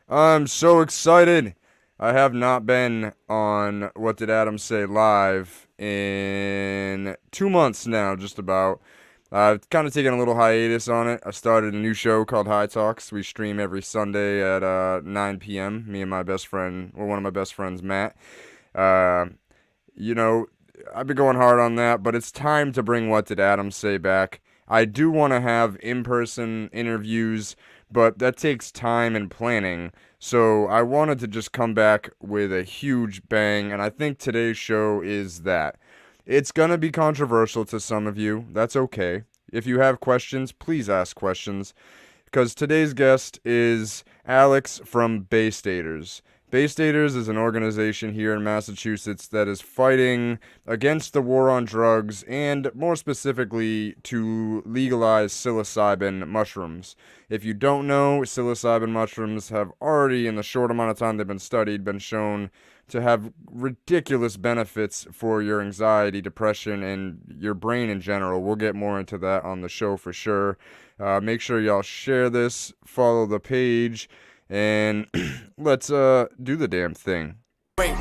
I'm so excited. I have not been on What Did Adam Say Live in 2 months now, just about. I've kind of taken a little hiatus on it. I started a new show called High Talks. We stream every Sunday at 9 p.m. Me and my best friend, well, one of my best friends, Matt. Uh, you know, I've been going hard on that, but it's time to bring What Did Adam Say back. I do want to have in-person interviews, but that takes time and planning. So I wanted to just come back with a huge bang, and I think today's show is that. It's going to be controversial to some of you. That's okay. If you have questions, please ask questions, because today's guest is Alex from Bay Staters. Bay Staters is an organization here in Massachusetts that is fighting against the war on drugs and, more specifically, to legalize psilocybin mushrooms. If you don't know, psilocybin mushrooms have already, in the short amount of time they've been studied, been shown to have ridiculous benefits for your anxiety, depression, and your brain in general. We'll get more into that on the show for sure. Make sure y'all share this, follow the page, and let's do the damn thing. Wait,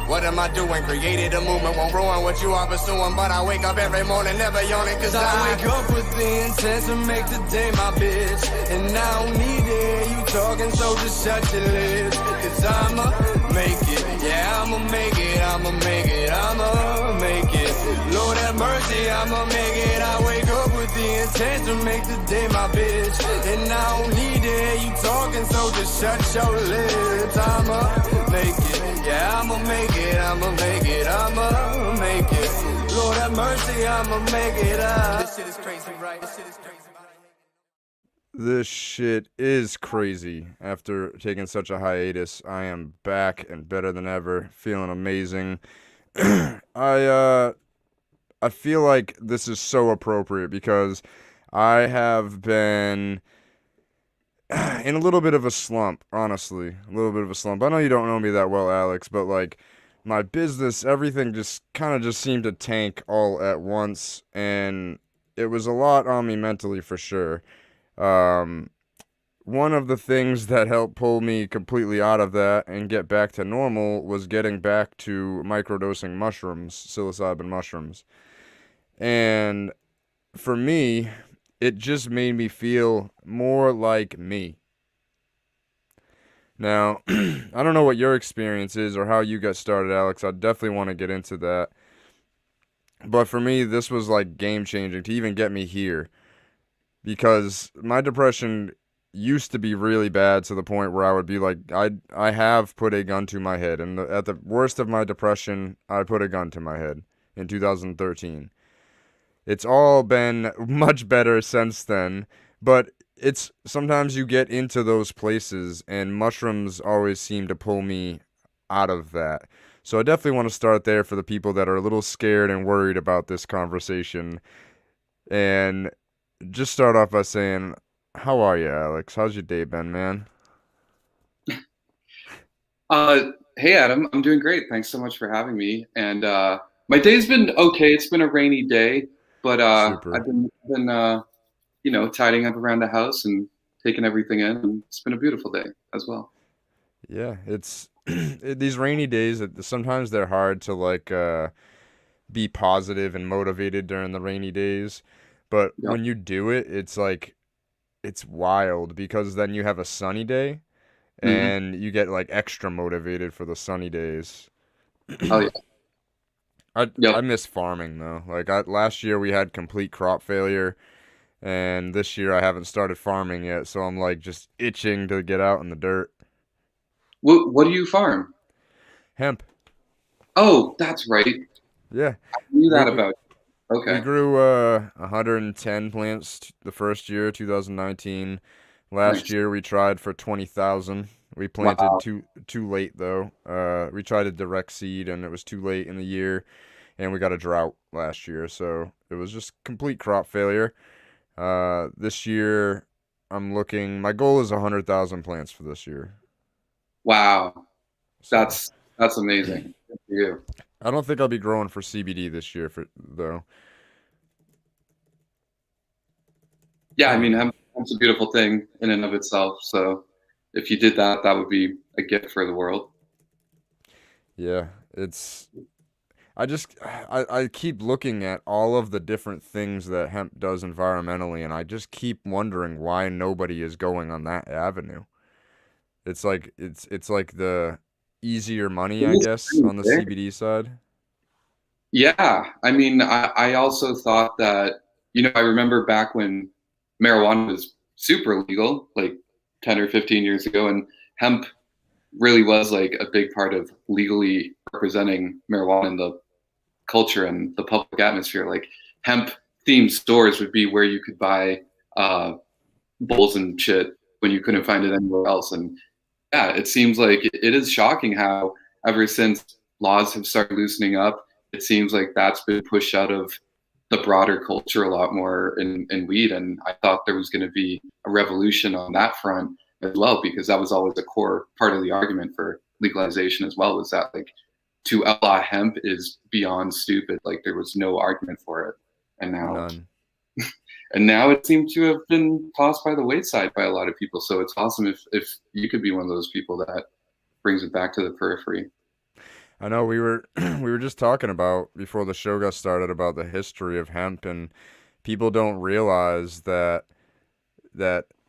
what am I doing? Created a movement, won't ruin what you are pursuing. But I wake up every morning, never yawning, cause I wake up with the intent to make the day my bitch. And I don't need it, you talking, so just shut your lips. Cause I'ma make it, yeah, I'ma make it, I'ma make it, I'ma make it. Lord have mercy, I'ma make it. I wake up with the intent to make the day my bitch. And I don't need it, you talking, so just shut your lips. I'ma make it, yeah, I'ma make it, I'ma make it, I'ma make it. Lord have mercy, I'ma make it up. This shit is crazy, right? This shit is crazy. This shit is crazy. After taking such a hiatus, I am back and better than ever, feeling amazing. I feel like this is so appropriate because I have been in a little bit of a slump, honestly. A little bit of a slump. I know you don't know me that well, Alex, but like my business, everything just kind of just seemed to tank all at once, and it was a lot on me mentally for sure. Um, One of the things that helped pull me completely out of that and get back to normal was getting back to microdosing mushrooms, psilocybin mushrooms. And for me, it just made me feel more like me. Now, I don't know what your experience is or how you got started, Alex. I definitely want to get into that. But for me, this was like game changing to even get me here. Because my depression used to be really bad to the point where I would be like, I have put a gun to my head. And at the worst of my depression, I put a gun to my head in 2013. It's all been much better since then, but it's sometimes you get into those places, and mushrooms always seem to pull me out of that. So I definitely want to start there for the people that are a little scared and worried about this conversation, and just start off by saying, how are you, Alex? How's your day been, man? Hey Adam, I'm doing great. Thanks so much for having me. And my day's been okay. It's been a rainy day, but Super. I've been tidying up around the house and taking everything in, and it's been a beautiful day as well. Yeah, it's these rainy days, sometimes they're hard to like be positive and motivated during the rainy days. But Yeah. when you do it, it's like it's wild because then you have a sunny day hmm and you get like extra motivated for the sunny days. Oh yeah. I Yep. miss farming though. Like last year we had complete crop failure, and this year I haven't started farming yet, so I'm like just itching to get out in the dirt. What do you farm? Hemp. Oh, that's right. Yeah. I knew We that we, about you. we Okay. grew 110 plants the first year, 2019. Last Nice. year we tried for 20,000. We planted Wow. too late though. We tried a direct seed and it was too late in the year, and we got a drought last year, so it was just complete crop failure. This year I'm looking. My goal is 100,000 plants for this year. Wow. So That's amazing. Good for you. I don't think I'll be growing for CBD this year for though. Yeah, I mean, And hemp's a beautiful thing in and of itself. So if you did that, that would be a gift for the world. yeah, it's I keep looking at all of the different things that hemp does environmentally, and I just keep wondering why nobody is going on that avenue. It's like the easier money, It I is guess, strange, on the eh? CBD side. Yeah, I mean, I also thought that, I remember back when marijuana was super legal, like 10 or 15 years ago, and hemp really was like a big part of legally representing marijuana in the culture and the public atmosphere. Like hemp themed stores would be where you could buy uh, bowls and shit when you couldn't find it anywhere else. And yeah, it seems like it is shocking how ever since laws have started loosening up, it seems like that's been pushed out of the broader culture a lot more in weed. And I thought there was going to be a revolution on that front as well, because that was always a core part of the argument for legalization as well, was that like to outlaw hemp is beyond stupid. Like there was no argument for it. And now None. and now it seems to have been tossed by the wayside by a lot of people. So it's awesome if you could be one of those people that brings it back to the periphery. I know we were we were just talking about before the show got started about the history of hemp, and people don't realize that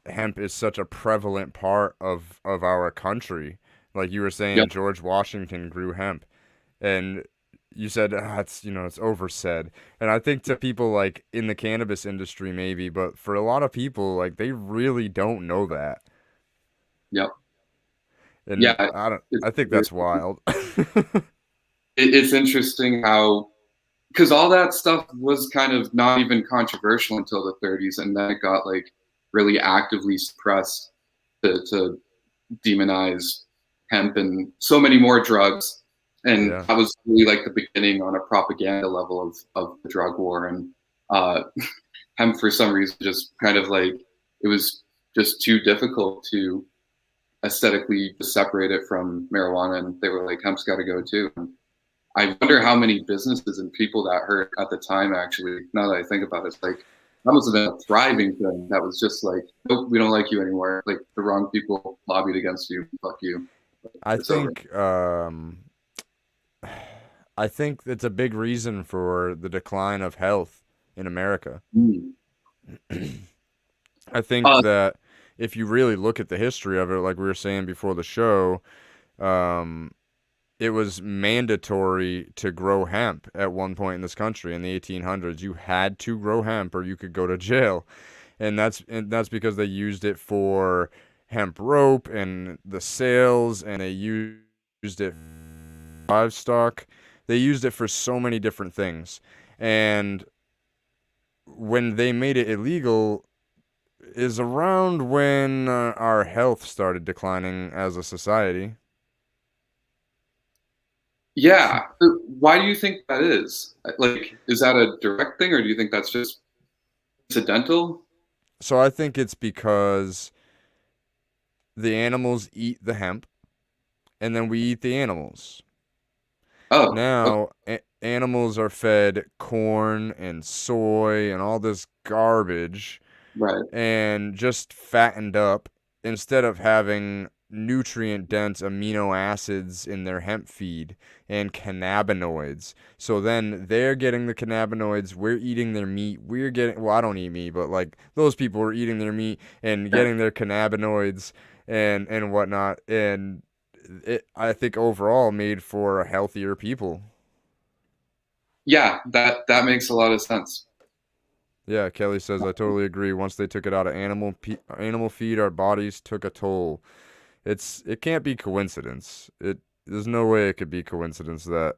hemp is such a prevalent part of our country. Like you were Yep. saying, George Washington grew hemp, and you said it's it's oversaid. And I think to people like in the cannabis industry maybe, but for a lot of people like they really don't know that. Yep. And Yeah. I think that's wild. It's interesting how, because all that stuff was kind of not even controversial until the 30s, and then it got like really actively suppressed to demonize hemp and so many more drugs. And Yeah. that was really like the beginning on a propaganda level of the drug war. And uh, hemp, for some reason, just kind of like it was just too difficult to aesthetically separate it from marijuana. And they were like, hemp's got to go too. And I wonder how many businesses and people that hurt at the time, actually, now that I think about it, it's like, that must have been a thriving thing that was just like, nope, we don't like you anymore. Like the wrong people lobbied against you. Fuck you. I It's over. think I think it's a big reason for the decline of health in America. Mm. I think Uh, that if you really look at the history of it, like we were saying before the show, um, it was mandatory to grow hemp at one point in this country in the 1800s. You had to grow hemp or you could go to jail. And that's because they used it for hemp rope and the sails, and they used it for livestock. They used it for so many different things. And when they made it illegal is around when our health started declining as a society. yeah. Why do you think that is? Like, is that a direct thing, or do you think that's just incidental? So I think it's because the animals eat the hemp and then we eat the animals. Oh, okay, Now, animals are fed corn and soy and all this garbage right. and just fattened up instead of having nutrient dense amino acids in their hemp feed and cannabinoids. So then they're getting the cannabinoids, we're eating their meat, we're getting, well, I don't eat meat, but like those people are eating their meat and Yeah, getting their cannabinoids and whatnot. And it, I think overall made for a healthier people. yeah. That makes a lot of sense. Yeah, Kelly says I totally agree. Once they took it out of animal feed, our bodies took a toll. It can't be coincidence. There's no way it could be coincidence that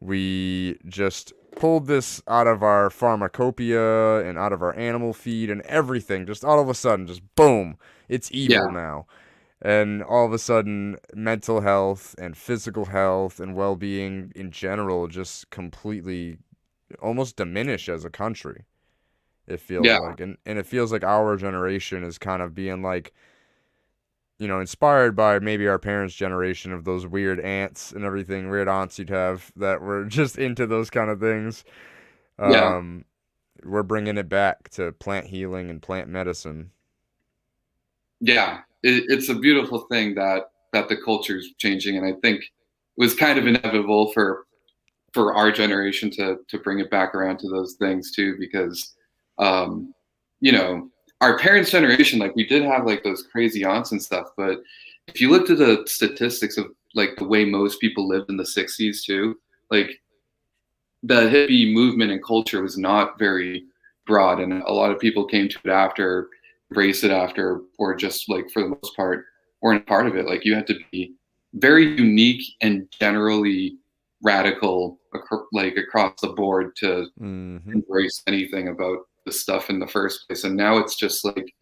we just pulled this out of our pharmacopoeia and out of our animal feed and everything. Just all of a sudden, just boom, it's evil Yeah, now. And all of a sudden, mental health and physical health and well-being in general just completely almost diminish as a country. It feels yeah, like, and it feels like our generation is kind of being like, inspired by maybe our parents' generation of those weird aunts and everything, weird aunts you'd have that were just into those kind of things. yeah. Um, we're bringing it back to plant healing and plant medicine. Yeah, it's a beautiful thing that the culture is changing, and I think it was kind of inevitable for our generation to bring it back around to those things too, because um, you know, our parents' generation, like we did have like those crazy aunts and stuff, but if you looked at the statistics of like the way most people lived in the 60s too, like the hippie movement and culture was not very broad, and a lot of people came to it after, embraced it after, or just like for the most part weren't a part of it. Like you had to be very unique and generally radical, like across the board to Hmm. embrace anything about the stuff in the first place. And now it's just like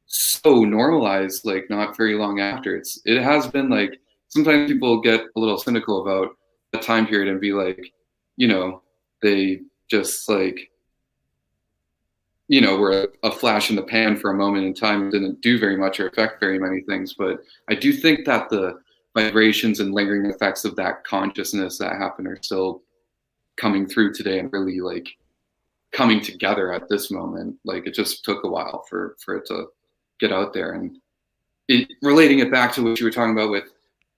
so normalized, like not very long after. It has been like sometimes people get a little cynical about the time period and be like, you know, they just like, were a flash in the pan for a moment in time and didn't do very much or affect very many things. But I do think that the vibrations and lingering effects of that consciousness that happened are still coming through today and really like coming together at this moment. Like it just took a while for it to get out there. And relating it back to what you were talking about with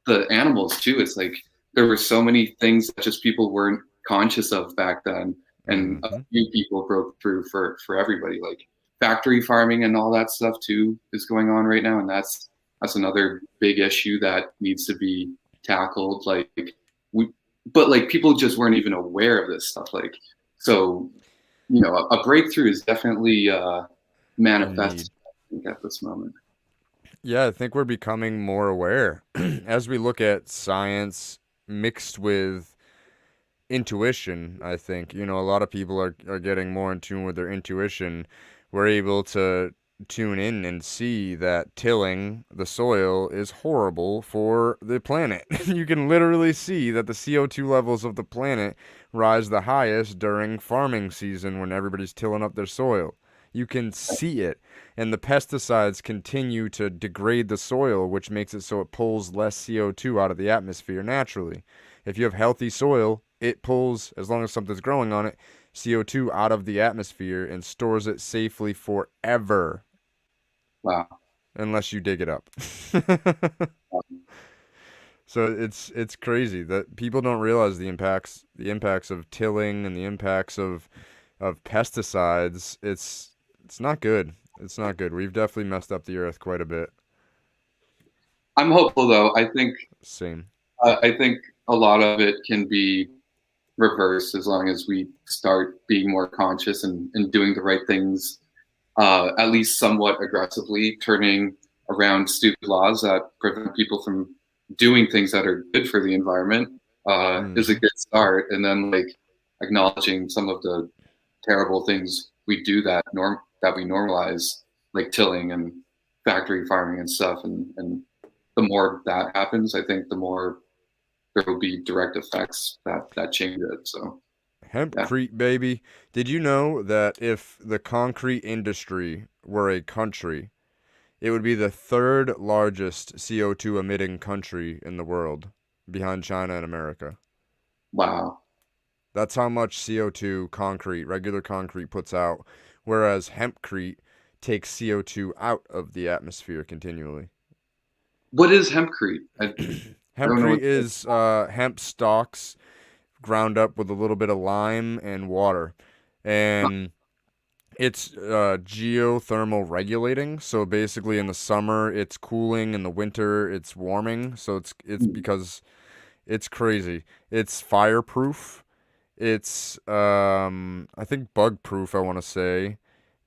the animals too, it's like there were so many things that just people weren't conscious of back then, and a Hmm. few people broke through for everybody. Like factory farming and all that stuff too is going on right now, and that's another big issue that needs to be tackled. Like we, but like people just weren't even aware of this stuff. Like so, a breakthrough is definitely In need. manifest, I think, at this moment. Yeah, I think we're becoming more aware as we look at science mixed with intuition. I think, a lot of people are getting more in tune with their intuition. We're able to tune in and see that tilling the soil is horrible for the planet. You can literally see that the CO2 levels of the planet rise the highest during farming season when everybody's tilling up their soil. You can see it. And the pesticides continue to degrade the soil, which makes it so it pulls less CO2 out of the atmosphere naturally. If you have healthy soil, it pulls, as long as something's growing on it, CO2 out of the atmosphere and stores it safely forever, Wow. unless you dig it up. So it's crazy that people don't realize the impacts of tilling and the impacts of pesticides. It's not good. It's not good. We've definitely messed up the earth quite a bit. I'm hopeful though. Same. I think a lot of it can be reversed as long as we start being more conscious and doing the right things, at least somewhat aggressively, turning around stupid laws that prevent people from doing things that are good for the environment, is a Hmm. good start. And then like acknowledging some of the terrible things we do that we normalize, like tilling and factory farming and stuff. And the more that happens, I think the more there will be direct effects that change it. So Hemp yeah, Creek, baby. Did you know that if the concrete industry were a country, it would be the third largest CO2 emitting country in the world, behind China and America? wow. That's how much CO2 concrete, regular concrete, puts out, whereas hempcrete takes CO2 out of the atmosphere continually. What is hempcrete? I don't know Hempcrete what. is hemp stalks ground up with a little bit of lime and water. And it's geothermal regulating. So basically, in the summer, it's cooling. In the winter, it's warming. So it's because it's crazy. It's fireproof. It's I think bug proof, I want to say.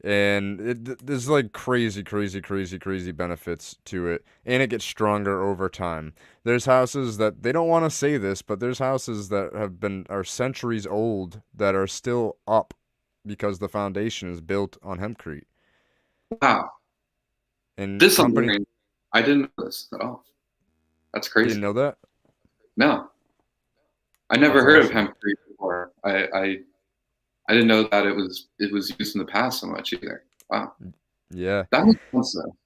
And there's like crazy, crazy, crazy, crazy benefits to it, and it gets stronger over time. There's houses that they don't want to say this, but there's houses that are centuries old that are still up because the foundation is built on hempcrete. Wow, And this I'm company learning. I didn't know this at all. That's You didn't crazy. know that? No, I never That's heard of awesome. hempcrete before. I didn't know that it was used in the past so much either. Wow, Yeah. that makes sense though.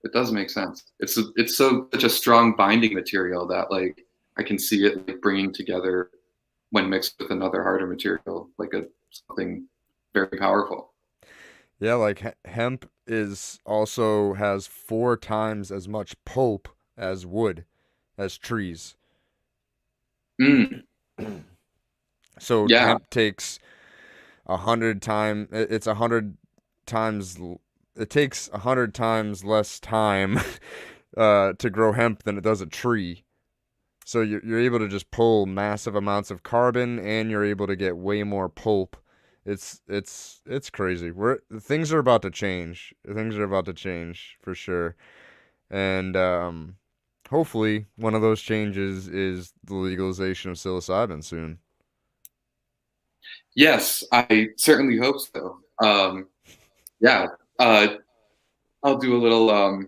It does make sense. It's such a strong binding material that like I can see it like bringing together when mixed with another harder material, like a something very powerful. Yeah, like hemp is also has 4 times as much pulp as wood, as trees. Mm, So yeah. hemp takes 100 times. It's 100 times. It takes 100 times less time to grow hemp than it does a tree. So you're able to just pull massive amounts of carbon, and you're able to get way more pulp. It's crazy. Things are about to change. Things are about to change for sure. And hopefully one of those changes is the legalization of psilocybin soon. Yes, I certainly hope so. Yeah. Uh, I'll do a little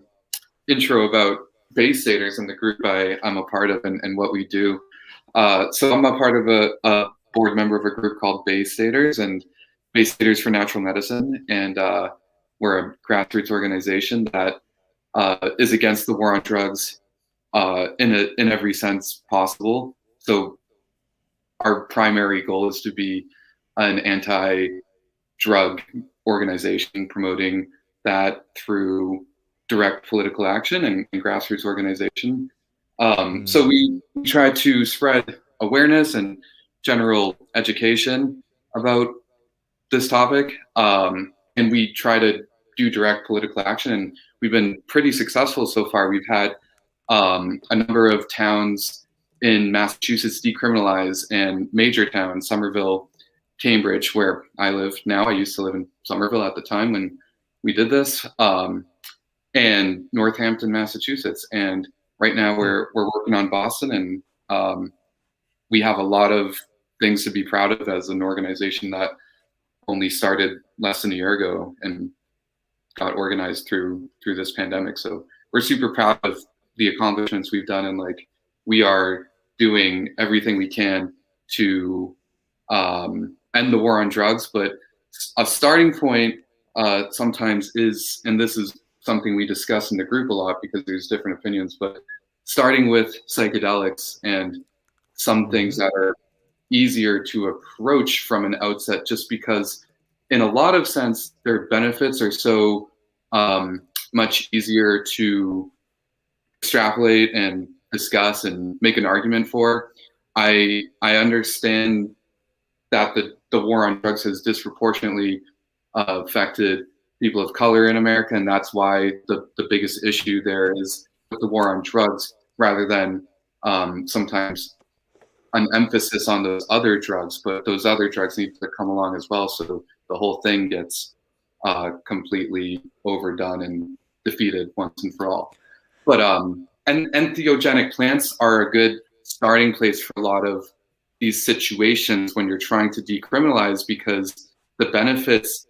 intro about Base Staters and the group I'm a part of and what we do. So I'm a part of a board member of a group called Base Staters and Base Staters for Natural Medicine. And we're a grassroots organization that is against the war on drugs in every sense possible. So our primary goal is to be an anti-drug organization promoting that through direct political action and grassroots organization. So Mm. we try to spread awareness and general education about this topic, and we try to do direct political action. And we've been pretty successful so far. We've had a number of towns in Massachusetts decriminalize, and major towns, Somerville, Cambridge, where I live now. I used to live in Somerville at the time when we did this, and Northampton, Massachusetts. And right now we're working on Boston, and we have a lot of things to be proud of as an organization that only started less than a year ago and got organized through this pandemic. So we're super proud of the accomplishments we've done, and like we are doing everything we can to end the war on drugs. But a starting point sometimes is, and this is something we discuss in the group a lot because there's different opinions, but starting with psychedelics and some things Hmm. that are easier to approach from an outset, just because in a lot of sense their benefits are so much easier to extrapolate and discuss and make an argument for. I understand that the war on drugs has disproportionately affected people of color in America, and that's why the biggest issue there is with the war on drugs, rather than sometimes an emphasis on those other drugs. But those other drugs need to come along as well, so the whole thing gets completely overdone and defeated once and for all. But and entheogenic plants are a good starting place for a lot of these situations when you're trying to decriminalize, because the benefits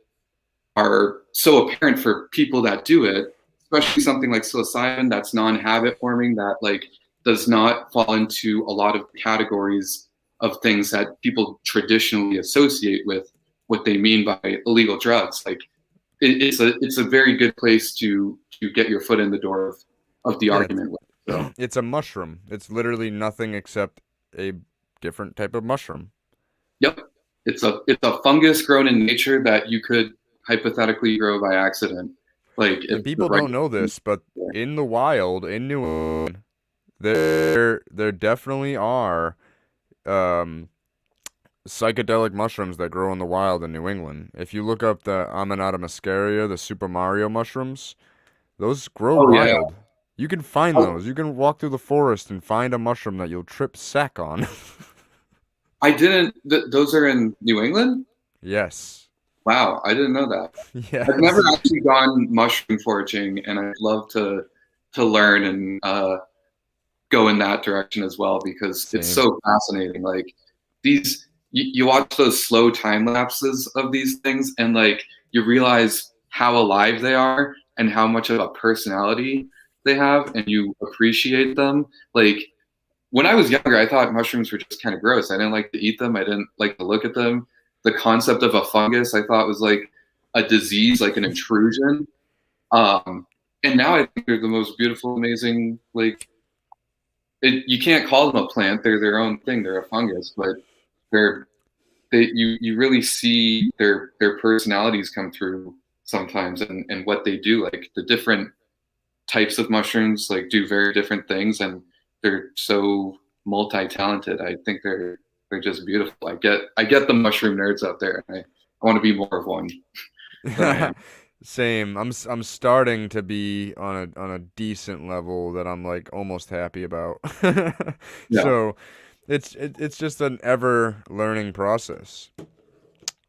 are so apparent for people that do it, especially something like psilocybin that's non-habit forming, that like does not fall into a lot of categories of things that people traditionally associate with what they mean by illegal drugs. Like it's a very good place to get your foot in the door of the Yeah, argument with. So it's a mushroom. It's literally nothing except a different type of mushroom. yep, it's a fungus grown in nature that you could hypothetically grow by accident. Like if And the people right don't know this, but yeah. in the wild, in New England, there definitely are um, psychedelic mushrooms that grow in the wild in New England. If you look up the Amanita muscaria, the Super Mario mushrooms, those grow Oh yeah. wild. You can find Oh, those. You can walk through the forest and find a mushroom that you'll trip sack on. I didn't. Those are in New England. Yes. Wow, I didn't know that. I've never Yes. actually gone mushroom foraging, and I'd love to learn and go in that direction as well, because it's Same. so fascinating. Like these, you watch those slow time lapses of these things, and like you realize how alive they are and how much of a personality they have, and you appreciate them. Like when I was younger, I thought mushrooms were just kind of gross. I didn't like to eat them. I didn't like to look at them. The concept of a fungus I thought was like a disease, like an intrusion. Um, and now I think they're the most beautiful, amazing. Like you can't call them a plant; they're their own thing. They're a fungus, but they're you really see their personalities come through sometimes, and what they do. Like the different types of mushrooms like do very different things, and they're so multi-talented. I think they're just beautiful. I get the mushroom nerds out there, and I want to be more of one than I am. Same. I'm starting to be on a decent level that I'm like almost happy about. Yeah. So it's just an ever learning process.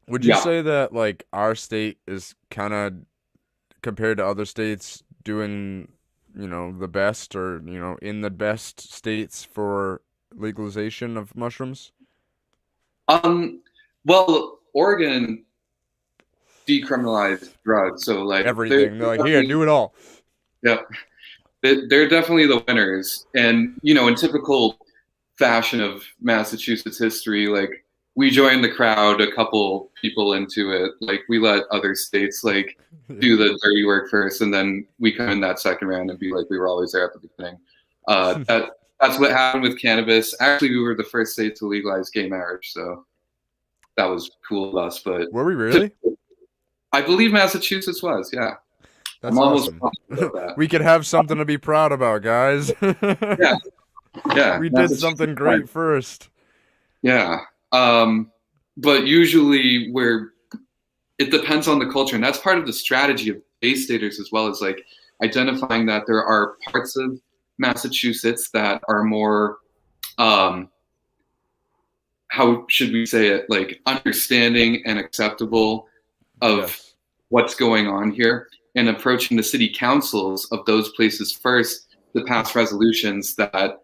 Would you Yeah. say that like our state is kind of compared to other states doing, the best or, in the best states for legalization of mushrooms? Um, well, Oregon decriminalized drugs, so like Everything. They're like, here, do it all. yeah, they're definitely the winners. And in typical fashion of Massachusetts history, like we joined the crowd, a couple people into it. Like we let other states like do the dirty work first, and then we come in that second round and be like we were always there at the beginning. That's what happened with cannabis. Actually, we were the first state to legalize gay marriage, so that was cool of us. But Were we really? I believe Massachusetts was, yeah. That's I'm almost awesome. positive about We could have something to be proud about, guys. that. Yeah, yeah. We did Massachusetts something was. great first. Yeah. But usually where it depends on the culture, and that's part of the strategy of Bay Staters as well, as like identifying that there are parts of Massachusetts that are more how should we say it, like understanding and acceptable of Yes. what's going on here, and approaching the city councils of those places first to pass resolutions that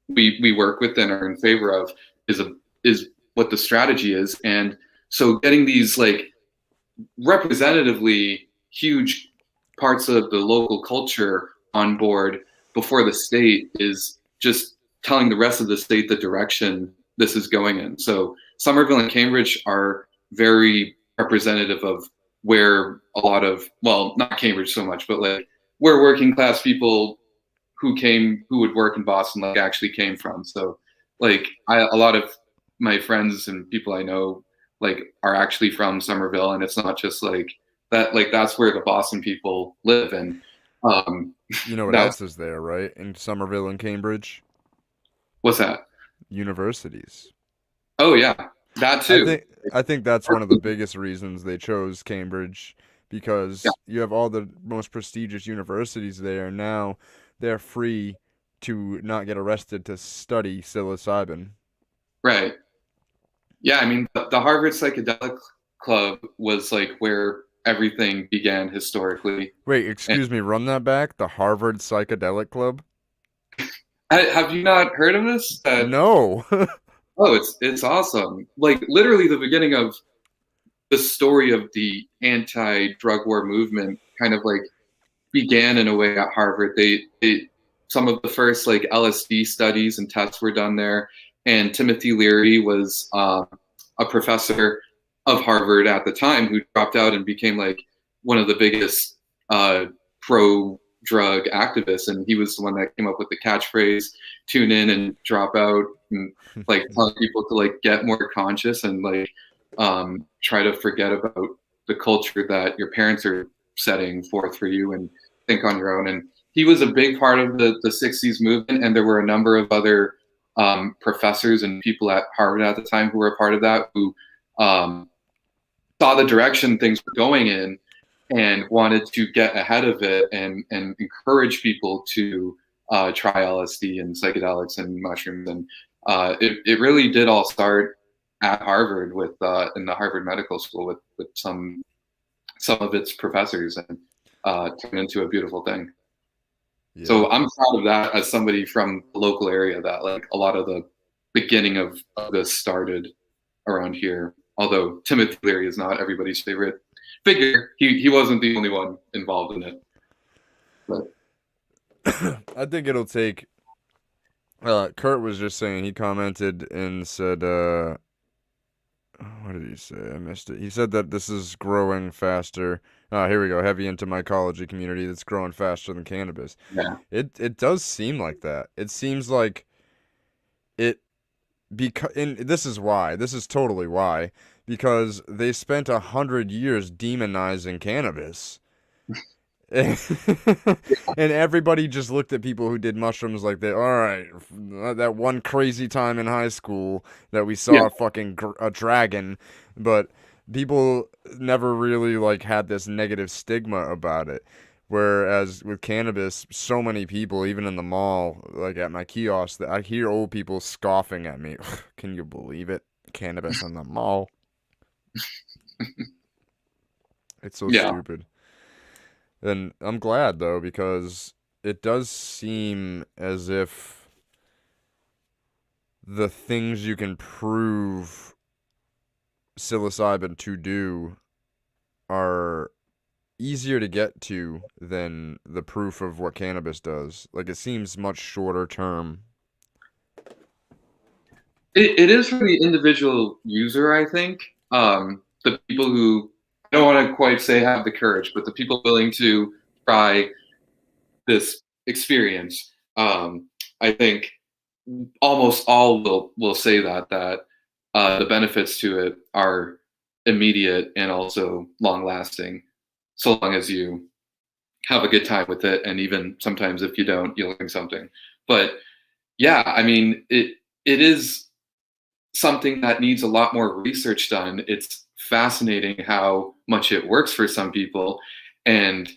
we work with and are in favor of is what the strategy is. And so getting these like representatively huge parts of the local culture on board before the state is just telling the rest of the state the direction this is going in. So Somerville and Cambridge are very representative of where a lot of, well, not Cambridge so much, but like where working class people who would work in Boston like actually came from. So like a lot of my friends and people I know like are actually from Somerville, and it's not just like that, like that's where the Boston people live. And um You know what that's else is there, right? In Somerville and Cambridge? what's that? Universities. Oh yeah, that I too. think I think that's one of the biggest reasons they chose Cambridge Yeah, because you have all the most prestigious universities there. Now they're free to not get arrested to study psilocybin. right. Yeah, I mean the Harvard Psychedelic Club was like where everything began historically. Wait, And excuse me, run that back. The Harvard Psychedelic Club? have you not heard of this? No. Oh, it's awesome. Like literally the beginning of the story of the anti-drug war movement kind of like began in a way at Harvard. They some of the first like LSD studies and tests were done there, and Timothy Leary was a professor of Harvard at the time who dropped out and became like one of the biggest pro drug activists, and he was the one that came up with the catchphrase "tune in and drop out," and like telling people to like get more conscious and like try to forget about the culture that your parents are setting forth for you and think on your own. And he was a big part of the 60s movement, and there were a number of other professors and people at Harvard at the time who were a part of that, who saw the direction things were going in and wanted to get ahead of it and encourage people to try LSD and psychedelics and mushrooms. And it really did all start at Harvard with in the Harvard Medical School with some of its professors, and turned into a beautiful thing. Yeah. So I'm proud of that as somebody from the local area, that like a lot of the beginning of this started around here. Although Timothy Leary is not everybody's favorite figure, he wasn't the only one involved in it. But I think it'll take Kurt was just saying he commented and said what did he say? I missed it. He said that this is growing faster. Here we go. Heavy into mycology community that's growing faster than cannabis. yeah, It does seem like that. It seems like it because, and this is why. This is totally why. Because they spent 100 years demonizing cannabis. And everybody just looked at people who did mushrooms like they, all right, that one crazy time in high school that we Yeah. saw a dragon, but people never really like had this negative stigma about it. Whereas with cannabis, so many people, even in the mall, like at my kiosk, that I hear old people scoffing at me. Can you believe it? Cannabis in the mall. It's so Yeah. stupid. And I'm glad though, because it does seem as if the things you can prove psilocybin to do are easier to get to than the proof of what cannabis does. Like it seems much shorter term. It is for the individual user, I think. The people who, I don't want to quite say have the courage, but the people willing to try this experience, I think almost all will say that the benefits to it are immediate and also long lasting, so long as you have a good time with it, and even sometimes if you don't, you'll learn something. But yeah, I mean, it is something that needs a lot more research done. It's fascinating how much it works for some people, and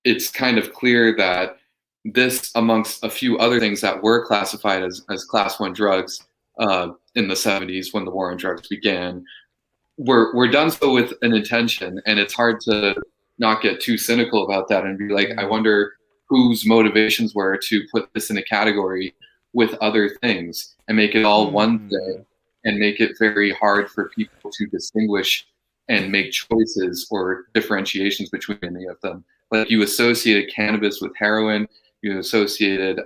it's kind of clear that this, amongst a few other things that were classified as class one drugs in the 70s when the war on drugs began, were done so with an intention. And it's hard to not get too cynical about that and be like, I Mm. wonder whose motivations were to put this in a category with other things and make it all one Hmm. thing, and make it very hard for people to distinguish and make choices or differentiations between any of them. Like you associated cannabis with heroin, you associated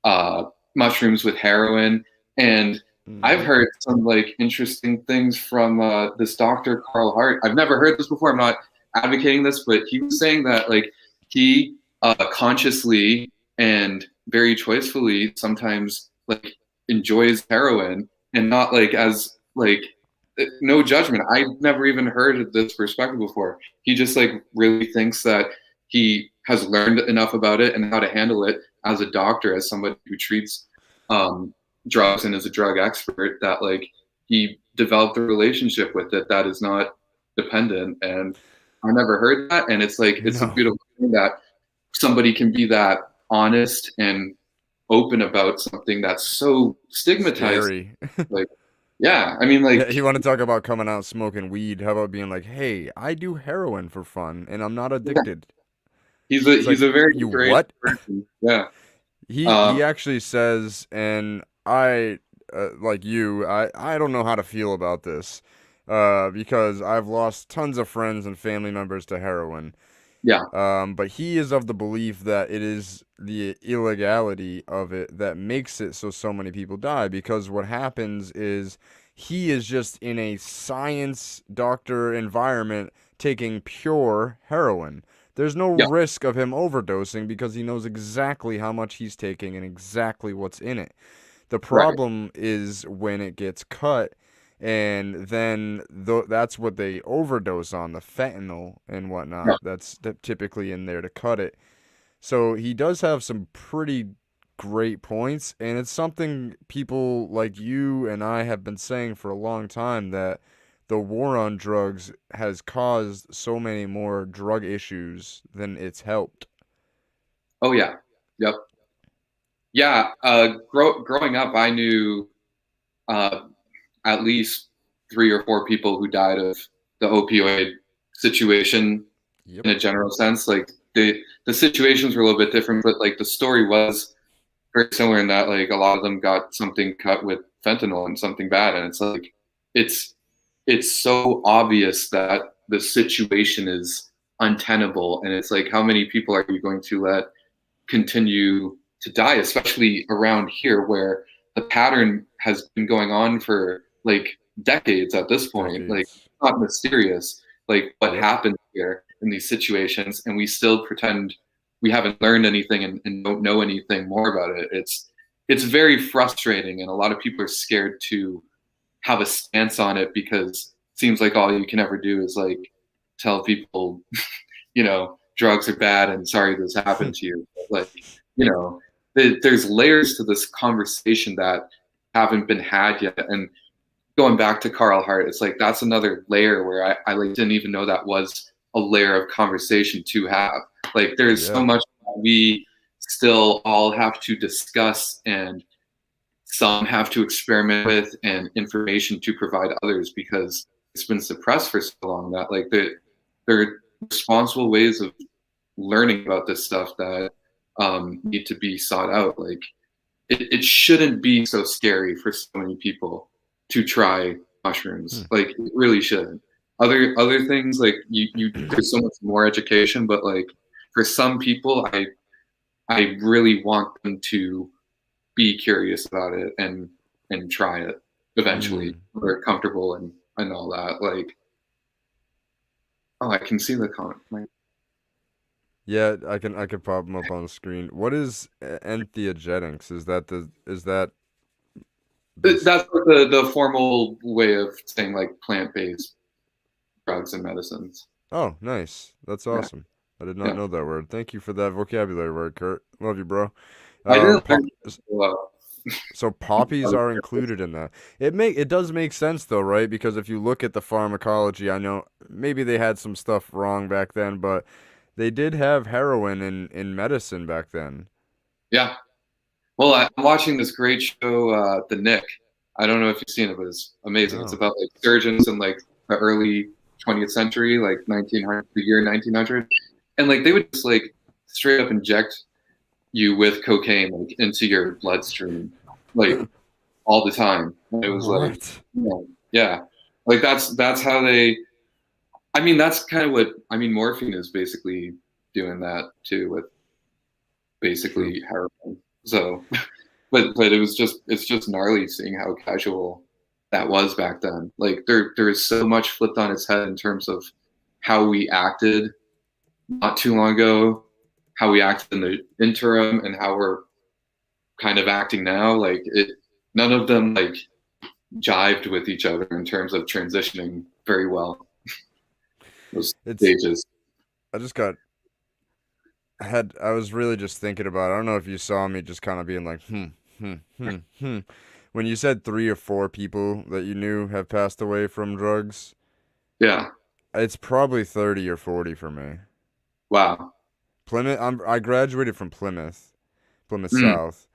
uh, mushrooms with heroin, and I've Hmm. heard some like interesting things from this Dr. Carl Hart. I've never heard this before. I'm not advocating this, but he was saying that like he consciously and very choicefully sometimes like enjoys heroin, and not like as like no judgment. I've never even heard of this perspective before. He just like really thinks that he has learned enough about it and how to handle it as a doctor, as somebody who treats um, drugs and is a drug expert, that like he developed a relationship with it that is not dependent. And I never heard that, and it's like it's a No. beautiful thing that somebody can be that honest and open about something that's so stigmatized. Scary. Like, yeah, I mean, like, Yeah, you want to talk about coming out smoking weed? How about being like, "Hey, I do heroin for fun and I'm not yeah, addicted." It's he's like, a very "You courageous what?" person. Yeah. He Um, actually says, and I like you, I don't know how to feel about this, because I've lost tons of friends and family members to heroin. yeah. But he is of the belief that it is the illegality of it that makes it so many people die, because what happens is he is just in a science doctor environment taking pure heroin. There's no Yeah. risk of him overdosing because he knows exactly how much he's taking and exactly what's in it. The Right. problem is when it gets cut, and then that's what they overdose on, the fentanyl and Yeah. whatnot. That's typically in there to cut it. So he does have some pretty great points, and it's something people like you and I have been saying for a long time, that the war on drugs has caused so many more drug issues than it's helped. Oh yeah. Yep. Yeah. Growing up, I knew uh, at least three or four people who died of the opioid situation Yep. in a general sense. Like the situations were a little bit different, but like the story was very similar in that like a lot of them got something cut with fentanyl and something bad, and it's like it's it's so obvious that the situation is untenable, and it's like how many people are you going to let continue to die, especially around here where the pattern has been going on for like decades at this point. Like, Decades. it's not mysterious, like what Yep. happened here in these situations, and we still pretend we haven't learned anything, and don't know anything more about it. it's very frustrating, and a lot of people are scared to have a stance on it because it seems like all you can ever do is like tell people, you know, drugs are bad and sorry this happened to you. Like, you know, there's layers to this conversation that haven't been had yet. And going back to Carl Hart, it's like that's another layer where I like didn't even know that was a layer of conversation to have. Like there's so Yeah. much that we still all have to discuss, and some have to experiment with, and information to provide others because it's been suppressed for so long that like there are responsible ways of learning about this stuff that need to be sought out. Like it shouldn't be so scary for so many people to try mushrooms. Like it really shouldn't. Other things like you there's so much more education, but like for some people, I really want them to be curious about it and try it eventually. Mm. They're comfortable and all that. Like, oh, I can see the comment. Yeah, I can pop them up on the screen. What is entheogenics? Is that this? That's the formal way of saying like plant-based drugs and medicines. Oh, nice. That's Yeah, awesome. I did not yeah. know that word. Thank you for that vocabulary word, Kurt. Love you, bro. I Um, didn't po learn a lot. so poppies are included in that. It does make sense though, right? Because if you look at the pharmacology, I know maybe they had some stuff wrong back then, but they did have heroin in medicine back then. Yeah. Well, I'm watching this great show, The Nick. I don't know if you've seen it, but it's amazing. It's No. about like surgeons in like the early 20th century, like 1900, the year 1900, and like they would just like straight up inject you with cocaine like into your bloodstream, like all the time. And it was like, What? you know, yeah, like that's how they. I mean, that's kind of what I mean. Morphine is basically doing that too with True. basically heroin. So, but it's just gnarly seeing how casual that was back then. Like there is so much flipped on its head in terms of how we acted not too long ago, how we acted in the interim, and how we're kind of acting now. Like it, none of them like jived with each other in terms of transitioning very well. Those It's stages. I just got I was really just thinking about it. I don't know if you saw me just kind of being like, hmm, hmm. When you said 3 or 4 people that you knew have passed away from drugs, Yeah. it's probably 30 or 40 for me. Wow. I graduated from Plymouth Mm. South,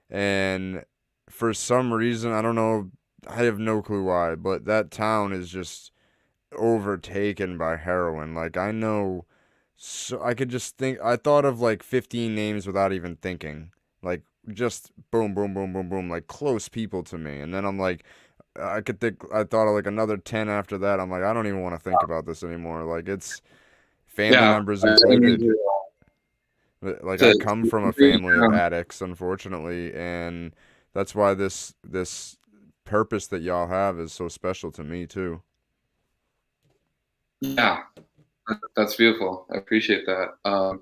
and for some reason, I don't know, I have no clue why, but that town is just overtaken by heroin. Like I know, so I could just think. I thought of like 15 names without even thinking. Like just boom, boom, boom, boom, boom, like close people to me, and then I'm like, I could think. I thought of like another 10 after that. I'm like, I don't even want to think about this anymore. Like it's family Yeah. members I mean, included. Like I come from a family of addicts, unfortunately, and that's why this purpose that y'all have is so special to me too. yeah, that's beautiful. I appreciate that.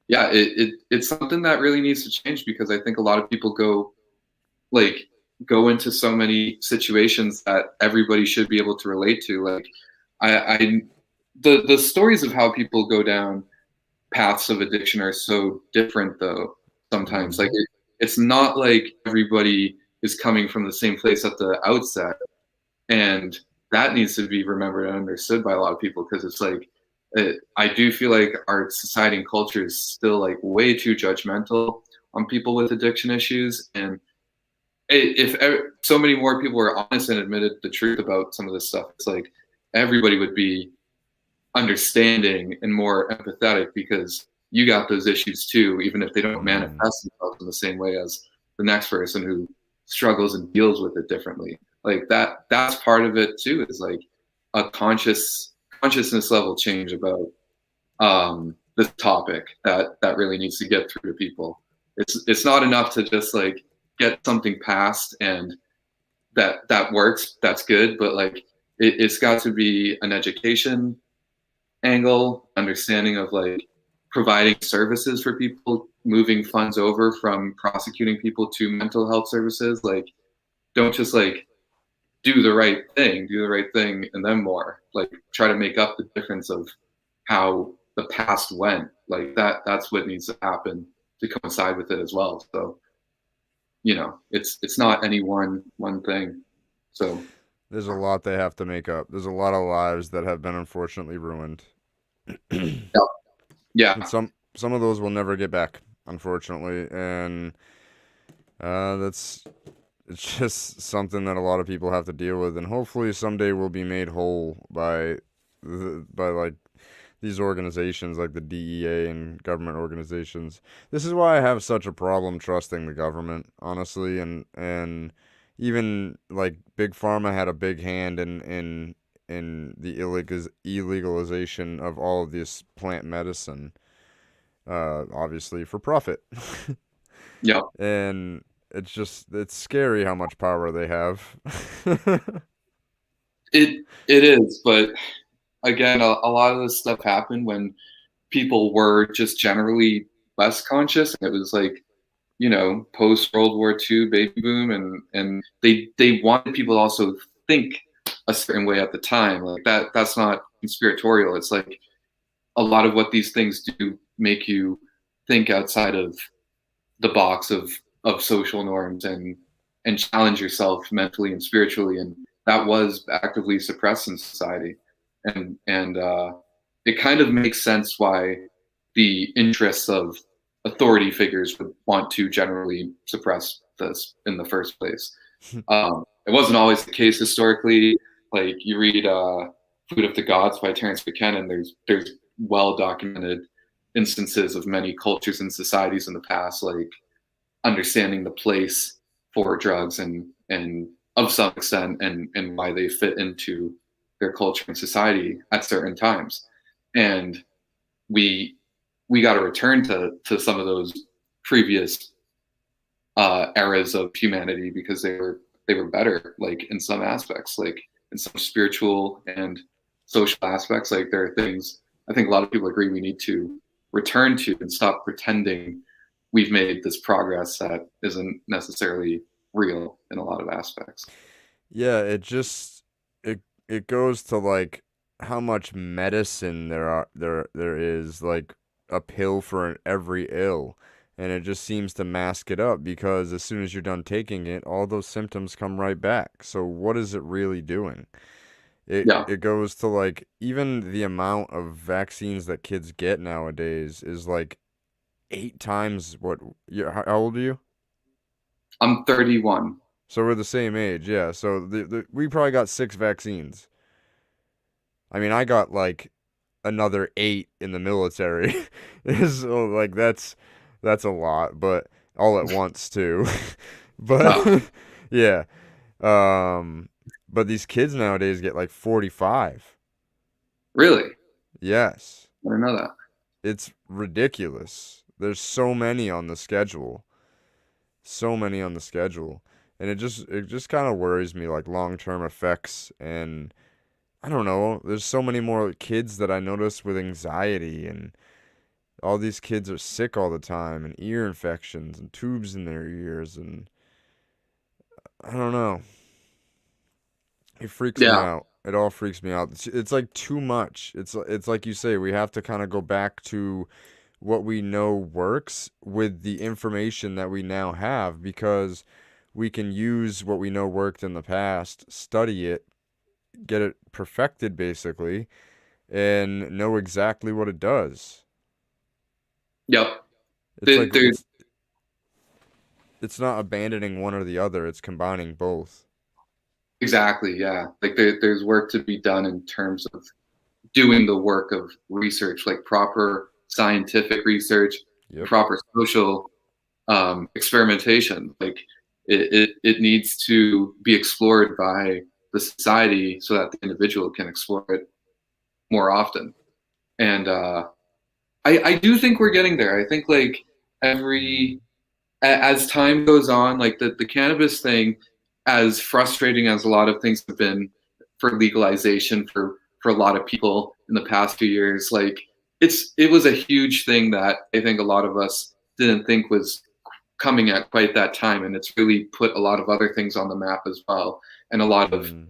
Yeah, it's something that really needs to change because I think a lot of people like go into so many situations that everybody should be able to relate to. Like I the stories of how people go down paths of addiction are so different though sometimes. Mm. Like it's not like everybody is coming from the same place at the outset, and that needs to be remembered and understood by a lot of people because it's like I do feel like our society and culture is still like way too judgmental on people with addiction issues, and if so many more people were honest and admitted the truth about some of this stuff, it's like everybody would be understanding and more empathetic because you got those issues too, even if they don't Mm. manifest themselves in the same way as the next person who struggles and deals with it differently. Like that's part of it too, is like a consciousness level change about this topic that really needs to get through to people. It's not enough to just like get something passed and that works, that's good, but like it's got to be an education angle, understanding of like providing services for people, moving funds over from prosecuting people to mental health services. Like, don't just like do the right thing, and then more. Like, try to make up the difference of how the past went. Like that's what needs to happen to coincide with it as well. So, it's not any one thing. So There's a lot they have to make up. There's a lot of lives that have been unfortunately ruined. yeah, And yeah, some of those will never get back, unfortunately. And that's it's just something that a lot of people have to deal with, and hopefully someday we'll be made whole by like these organizations like the DEA and government organizations. This is why I have such a problem trusting the government, honestly, and even like Big Pharma had a big hand in the illegalization of all of this plant medicine, obviously for profit. yeah. And it's scary how much power they have. It is, but again, a lot of this stuff happened when people were just generally less conscious, and it was like, post World War II baby boom, and they wanted people to also think a certain way at the time. Like that's not conspiratorial. It's like a lot of what these things do make you think outside of the box of social norms, and challenge yourself mentally and spiritually, and that was actively suppressed in society. And it kind of makes sense why the interests of authority figures would want to generally suppress this in the first place. It wasn't always the case historically. Like, you read Food of the Gods by Terence McKenna, there's well documented instances of many cultures and societies in the past, like, understanding the place for drugs, and of some extent, and why they fit into their culture and society at certain times. And we got to return to some of those previous eras of humanity, because they were better, like in some aspects, like in some spiritual and social aspects. Like, there are things I think a lot of people agree we need to return to, and stop pretending we've made this progress that isn't necessarily real in a lot of aspects. Yeah, it goes to like how much medicine there is, like a pill for every ill, and it just seems to mask it up, because as soon as you're done taking it, all those symptoms come right back. So what is it really doing? Yeah, It goes to like even the amount of vaccines that kids get nowadays is like 8 times what how old are you? I'm 31. So we're the same age, yeah. So we probably got 6 vaccines. I mean, I got like another 8 in the military. So like that's a lot, but all at once too. Oh, But yeah. Um but these kids nowadays get like 45. really? Yes. I didn't know that. It's ridiculous. There's so many on the schedule. So many on the schedule. And it just kind of worries me, like long-term effects. And I don't know, there's so many more kids that I notice with anxiety, and all these kids are sick all the time, and ear infections and tubes in their ears, and I don't know. It freaks me Yeah, out. It all freaks me out. It's like too much. It's like you say, we have to kind of go back to what we know works with the information that we now have, because we can use what we know worked in the past, study it, get it perfected basically, and know exactly what it does. yep. It's like There's it's not abandoning one or the other, it's combining both. exactly, yeah. Like, there's work to be done in terms of doing the work of research, like proper scientific research, Yep. proper social experimentation. Like, it needs to be explored by the society so that the individual can explore it more often. And I do think we're getting there. I think, like, every as time goes on, like the cannabis thing, as frustrating as a lot of things have been for legalization for a lot of people in the past few years, like, it was a huge thing that I think a lot of us didn't think was coming at quite that time, and it's really put a lot of other things on the map as well, and a lot of Mm.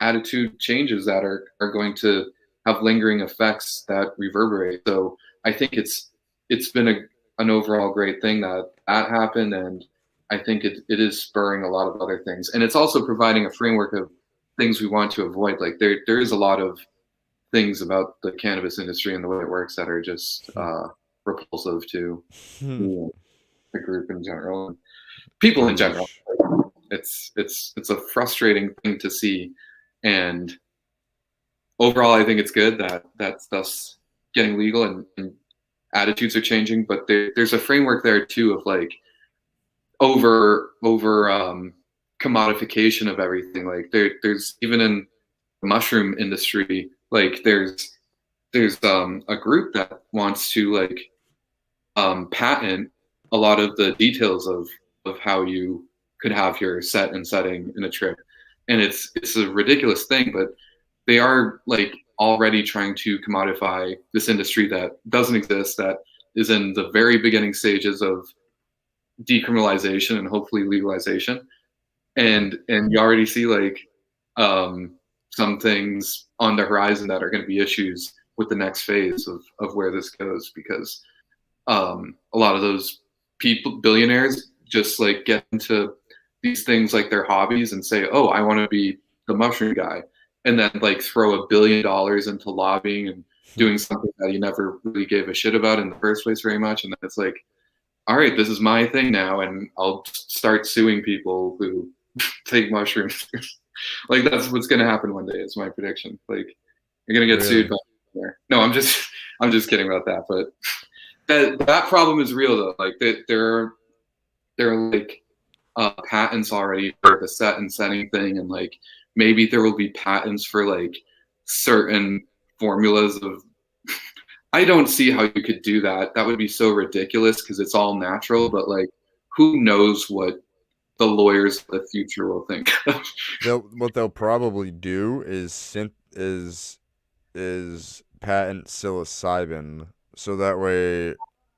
attitude changes that are going to have lingering effects that reverberate. So I think it's been an overall great thing that happened, and I think it is spurring a lot of other things, and it's also providing a framework of things we want to avoid. Like there is a lot of things about the cannabis industry and the way it works that are just repulsive to the group in general, and people in general. Preach. It's a frustrating thing to see, and overall, I think it's good that stuff's getting legal and attitudes are changing. But there's a framework there too of like over commodification of everything. Like there's even in the mushroom industry, like there's a group that wants to like patent a lot of the details of how you could have your set and setting in a trip, and it's a ridiculous thing, but they are like already trying to commodify this industry that doesn't exist, that is in the very beginning stages of decriminalization and hopefully legalization, and you already see like some things on the horizon that are going to be issues with the next phase of where this goes, because a lot of those people, billionaires, just like get into these things like their hobbies and say, oh, I want to be the mushroom guy, and then like throw $1 billion into lobbying and doing something that you never really gave a shit about in the first place very much. And then it's like, all right, this is my thing now, and I'll start suing people who take mushrooms. Like that's what's going to happen one day. Is my prediction. Like you're going to get sued by there. No, I'm just kidding about that. But that problem is real though. Like there are like patents already for the set and setting thing, and like maybe there will be patents for like certain formulas of. I don't see how you could do that. That would be so ridiculous because it's all natural. But like, who knows what the lawyers of the future will think? What they'll probably do is patent psilocybin, so that way,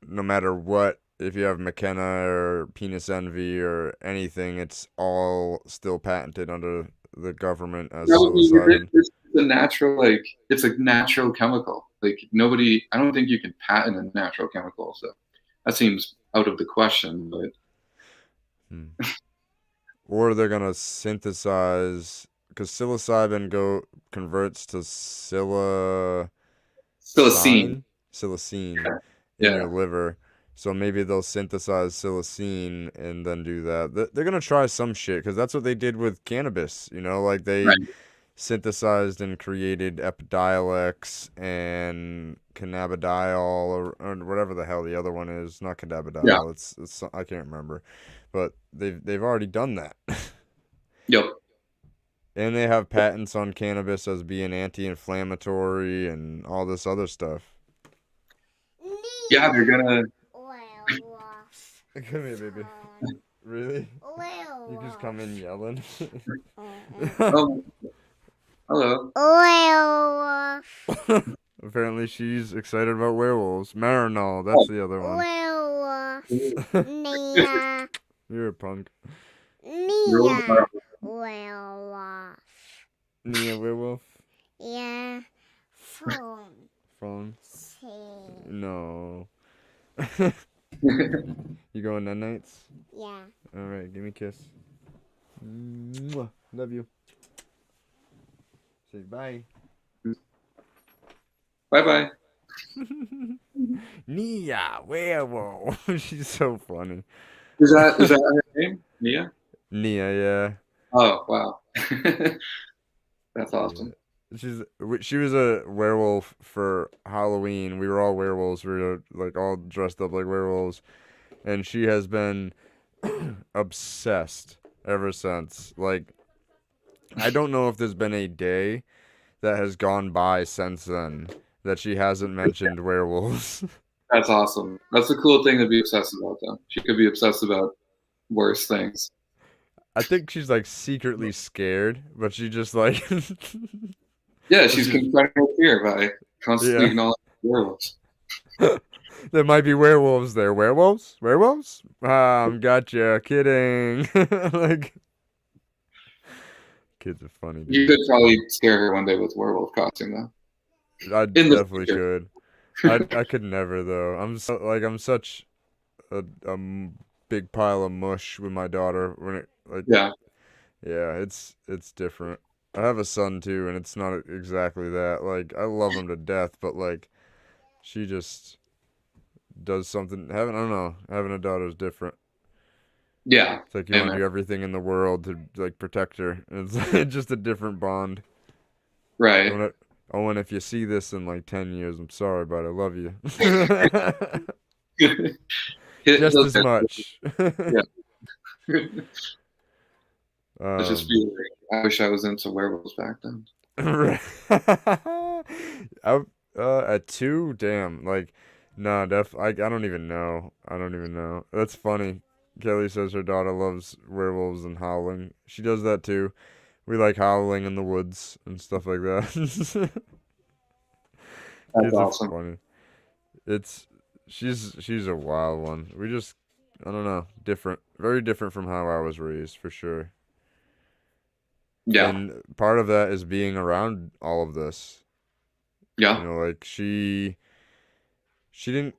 no matter what, if you have McKenna or penis envy or anything, it's all still patented under the government as That would be psilocybin. ridiculous. It's a natural, like it's a natural chemical. Like nobody, I don't think you can patent a natural chemical. So that seems out of the question. But Or they're gonna synthesize, because psilocybin converts to psilocine. psilocine in Yeah. your liver. So maybe they'll synthesize psilocine and then do that. They're gonna try some shit, because that's what they did with cannabis. You know, like they Right. synthesized and created Epidiolex and cannabidiol, or whatever the hell the other one is. Not cannabidiol. Yeah. It's I can't remember, but they've already done that. Yep. And they have patents on cannabis as being anti-inflammatory and all this other stuff. Yeah, they're gonna. Come here, baby. Really? You just come in yelling? Oh, hello. Apparently she's excited about werewolves. Marinol, that's the other one. You're a punk. Nia. Nia werewolf? Yeah. Phone? No. You going night nights? Yeah. Alright, give me a kiss. Mwah. Love you. Say bye. Bye. Nia werewolf. She's so funny. Is that her name? Nia? Nia, yeah. Oh wow. That's awesome. She was a werewolf for Halloween. We were all werewolves. We were like all dressed up like werewolves, and she has been obsessed ever since. Like, I don't know if there's been a day that has gone by since then that she hasn't mentioned werewolves. That's awesome. That's a cool thing to be obsessed about, though. She could be obsessed about worse things. I think she's like secretly scared, but she just like Yeah, she's confronting her fear by constantly Yeah. acknowledging werewolves. There might be werewolves there. Werewolves? Werewolves? Gotcha. Kidding. Like, kids are funny, You dude. could probably scare her one day with werewolf costume though. I In the definitely future. could. I could never though. I'm such a big pile of mush with my daughter when it like Yeah. yeah, it's different. I have a son too, and it's not exactly that. Like I love him to death, but like she just does something. Having I don't know, having a daughter is different. Yeah. It's like you want to Amen. do everything in the world to like protect her. It's just a different bond. Right. Owen, Owen, if you see this in like 10 years, I'm sorry, but I love you. Just He'll as get much. yeah. I just um, feel like I wish I was into werewolves back then. I, at two, damn, like, nah, I don't even know. I don't even know. That's funny. Kelly says her daughter loves werewolves and howling. She does that too. We like howling in the woods and stuff like that. That's Kids are awesome. funny. It's she's a wild one. We just I don't know, different, very different from how I was raised for sure. Yeah. And part of that is being around all of this. You Yeah. know, like she didn't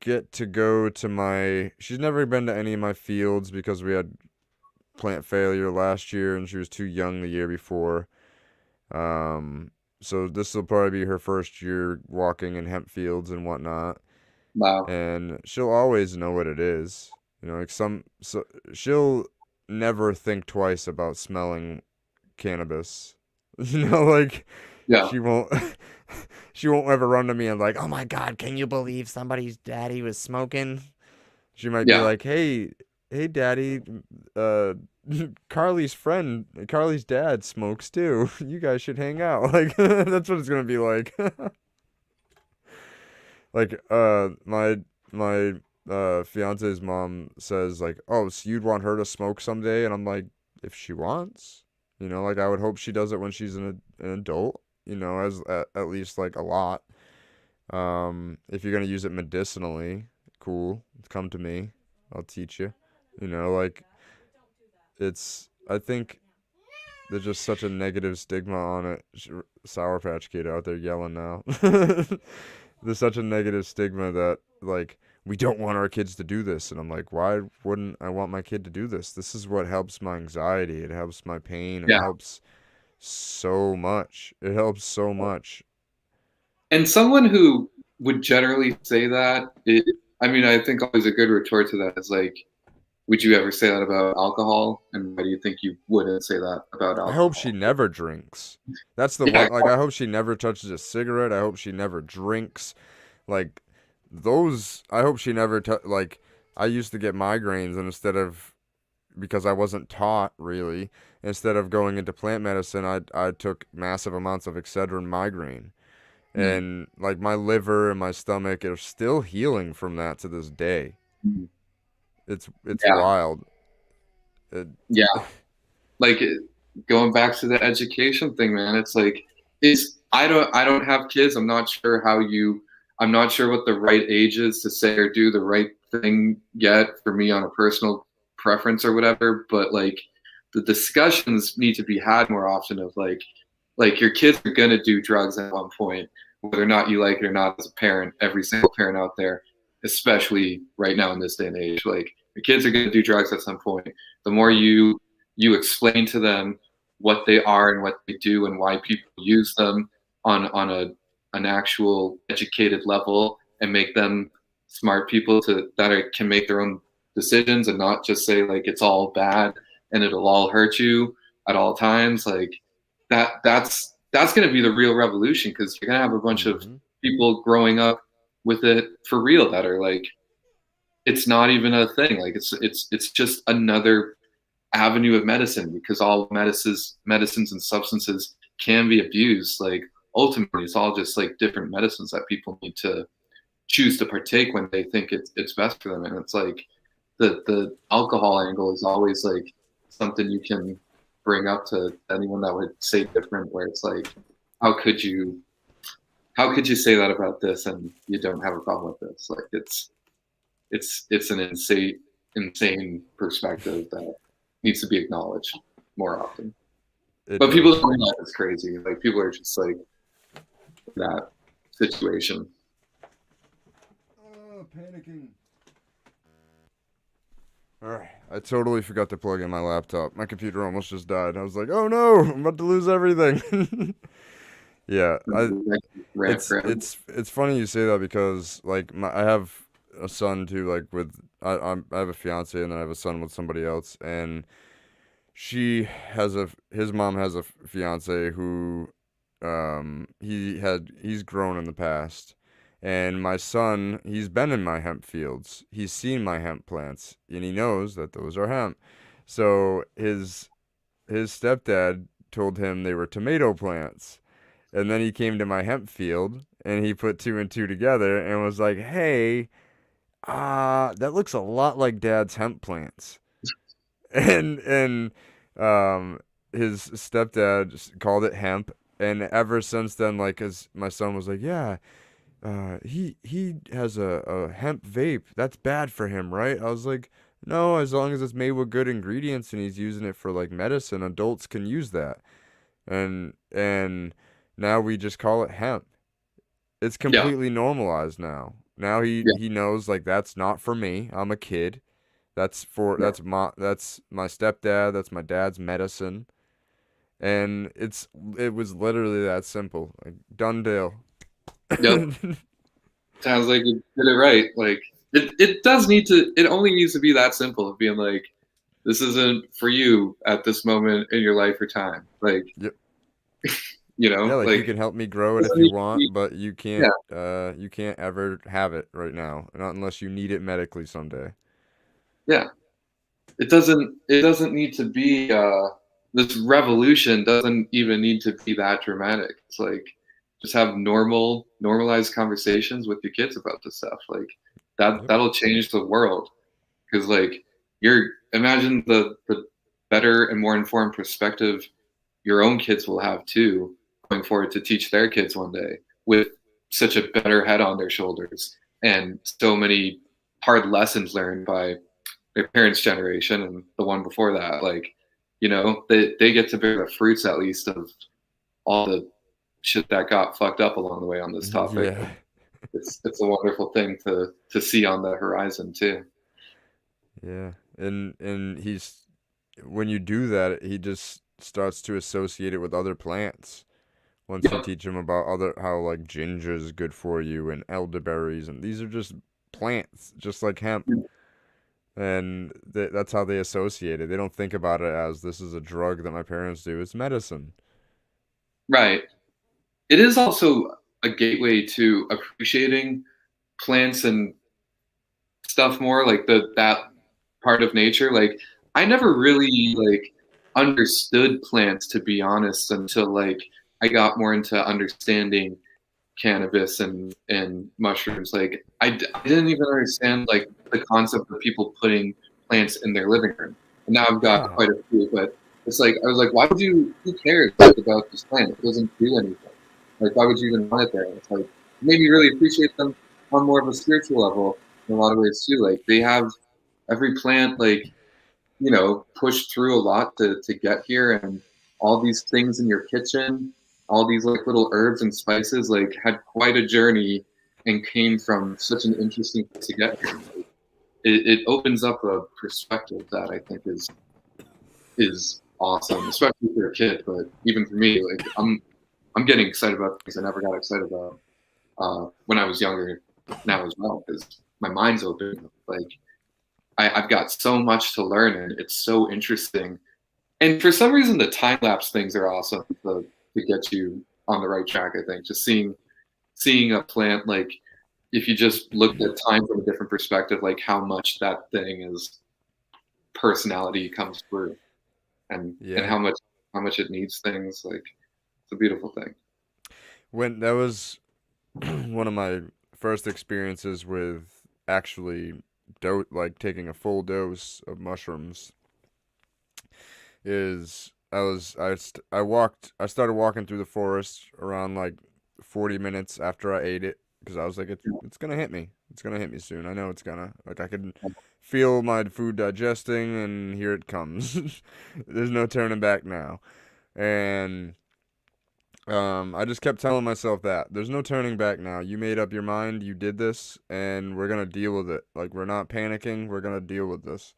get to go to my she's never been to any of my fields because we had plant failure last year and she was too young the year before. Um so this will probably be her first year walking in hemp fields and whatnot. Wow. And she'll always know what it is. You know, like she'll never think twice about smelling cannabis. You know, like Yeah. she won't she won't ever run to me and like, "Oh my God, can you believe somebody's daddy was smoking?" She might be Yeah. like, "Hey, daddy, uh, Carly's dad smokes too. You guys should hang out." Like that's what it's gonna be like. Like my fiance's mom says like, "Oh, so you'd want her to smoke someday?" And I'm like, "If she wants." You know, like I would hope she does it when she's an adult, you know, as at least like a lot. If you're gonna use it medicinally, cool. Come to me. I'll teach you. You know, like I think there's just such a negative stigma on it. Sour Patch Kid out there yelling now. There's such a negative stigma that like we don't want our kids to do this, and I'm like, why wouldn't I want my kid to do this? This is what helps my anxiety. It helps my pain. It Yeah. helps so much. It helps so much. And someone who would generally say that, I mean, I think always a good retort to that is like, would you ever say that about alcohol? And why do you think you wouldn't say that about I hope she alcohol? never drinks. That's the Yeah. one. Like, I hope she never touches a cigarette. I hope she never drinks. Like, those. I hope she never. Like, I used to get migraines, and because I wasn't taught really, instead of going into plant medicine, I took massive amounts of Excedrin migraine, Mm. and like my liver and my stomach are still healing from that to this day. Mm. It's Yeah. wild. It, Yeah. Like going back to the education thing, man, it's like I don't have kids. I'm not sure what the right age is to say or do the right thing yet for me on a personal preference or whatever, but like the discussions need to be had more often of like your kids are going to do drugs at one point, whether or not you like it or not. As a parent, every single parent out there, especially right now in this day and age, like your kids are going to do drugs at some point. The more you explain to them what they are and what they do and why people use them on an actual educated level, and make them smart people can make their own decisions and not just say like it's all bad and it'll all hurt you at all times. Like that's going to be the real revolution, because you're going to have a bunch of mm-hmm. people growing up with it for real that are like, it's not even a thing. Like it's just another avenue of medicine, because all medicines and substances can be abused. Like ultimately it's all just like different medicines that people need to choose to partake when they think it's best for them. And it's like the alcohol angle is always like something you can bring up to anyone that would say different, where it's like, how could you how could you say that about this and you don't have a problem with this? Like it's an insane perspective that needs to be acknowledged more often. It But people does. don't realize it's crazy. Like people are just like in that situation. Oh, panicking. All right. I totally forgot to plug in my laptop. My computer almost just died. I was like, "Oh no, I'm about to lose everything." Yeah, Rant forever. it's funny you say that because like I have a son too. Like with I have a fiance and then I have a son with somebody else, and his mom has a fiance who he's grown in the past, and my son, he's been in my hemp fields, he's seen my hemp plants, and he knows that those are hemp. So his stepdad told him they were tomato plants, and then he came to my hemp field and he put two and two together and was like, hey, that looks a lot like dad's hemp plants. And um his stepdad called it hemp, and ever since then, like, as my son was like, yeah, he has a hemp vape, that's bad for him, right? I was like, no, as long as it's made with good ingredients and he's using it for like medicine, adults can use that. And now we just call it hemp. It's Yeah, completely normalized now. Now yeah, he knows, like, that's not for me, I'm a kid. yeah. That's my stepdad. That's my dad's medicine, and it was literally that simple. Like, done deal. Yep. Sounds like you did it right. Like it does need to. It only needs to be that simple of being like, this isn't for you at this moment in your life or time. Like Yep. Yeah, like, you like can help me grow it doesn't if you need to want, be. but Yeah, you can't ever have it right now, not unless you need it medically someday. yeah. It doesn't need to be. This revolution doesn't even need to be that dramatic. It's like just have normalized conversations with your kids about this stuff. Like Yep. that'll change the world. Because like you're imagine the better and more informed perspective your own kids will have too going forward to teach their kids one day with such a better head on their shoulders and so many hard lessons learned by their parents' generation and the one before that. Like, they get to bear the fruits at least of all the shit that got fucked up along the way on this topic. Yeah. It's a wonderful thing to see on the horizon too. Yeah. And he's when you do that, he just starts to associate it with other plants. Once you Yep. teach him about other how, like, ginger is good for you and elderberries, and these are just plants, just like hemp. And that's how they associate it. They don't think about it as this is a drug that my parents do. It's medicine. Right. It is also a gateway to appreciating plants and stuff more, like that part of nature. Like I never really like understood plants to be honest until like I got more into understanding cannabis and mushrooms. Like I didn't even understand like the concept of people putting plants in their living room. And now I've got Ah. quite a few, but it's like I was like, why would you? Who cares like, about this plant? It doesn't do anything. Like, why would you even want it there? It's like it made me really appreciate them on more of a spiritual level in a lot of ways too. Like they have every plant like pushed through a lot to get here, and all these things in your kitchen, all these like little herbs and spices like had quite a journey and came from such an interesting place to get here. It opens up a perspective that I think is awesome, especially for a kid, but even for me, like I'm getting excited about things I never got excited about when I was younger now as well, because my mind's open. Like I've got so much to learn, and it's so interesting. And for some reason, the time lapse things are awesome to get you on the right track. I think just seeing a plant, like if you just looked at time from a different perspective, like how much that thing is personality comes through, and Yeah. how much it needs things. Like it's a beautiful thing. When that was one of my first experiences with actually like taking a full dose of mushrooms, is I started walking through the forest around like 40 minutes after I ate it because I was like, it's gonna hit me. It's gonna hit me soon. I know it's gonna. Like I could feel my food digesting, and here it comes. There's no turning back now. And I just kept telling myself that there's no turning back now. You made up your mind. You did this, and we're gonna deal with it. Like we're not panicking. We're gonna deal with this.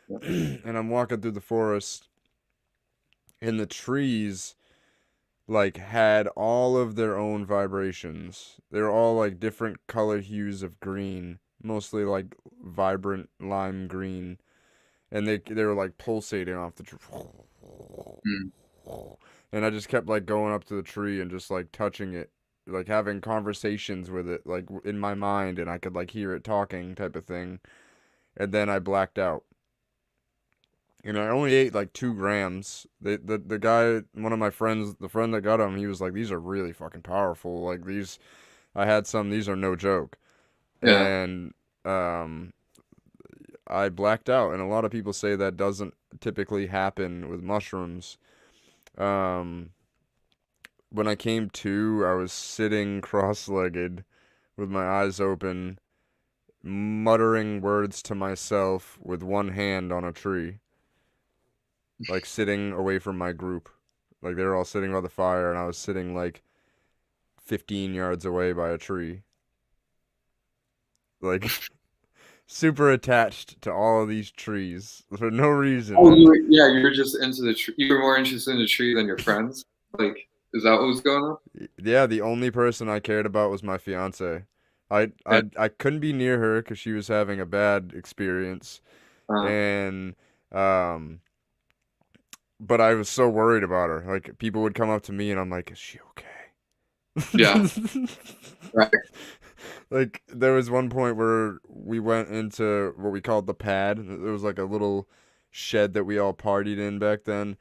And I'm walking through the forest, and the trees like had all of their own vibrations. They're all like different color hues of green, mostly like vibrant lime green, and they were like pulsating off the tree. Mm. And I just kept like going up to the tree and just like touching it, like having conversations with it, like in my mind, and I could like hear it talking type of thing. And then I blacked out. And I only ate like 2 grams. The guy, one of my friends, the friend that got him, he was like, "These are really fucking powerful. Like these, I had some. These are no joke." Yeah. And I blacked out. And a lot of people say that doesn't typically happen with mushrooms. Um, when I came to, I was sitting cross-legged with my eyes open, muttering words to myself with one hand on a tree, like sitting away from my group. Like they were all sitting by the fire, and I was sitting like 15 yards away by a tree. Like super attached to all of these trees for no Oh, reason. yeah, you were just into the tree. You were more interested in the tree than your friends. Like, is that what was going on? Yeah, the only person I cared about was my fiance. I Yeah. I couldn't be near her because she was having a bad experience, Uh, and um, but I was so worried about her. Like people would come up to me, and I'm like, "Is she yeah. okay?" Right. Like there was one point where we went into what we called the pad. There was like a little shed that we all partied in back then,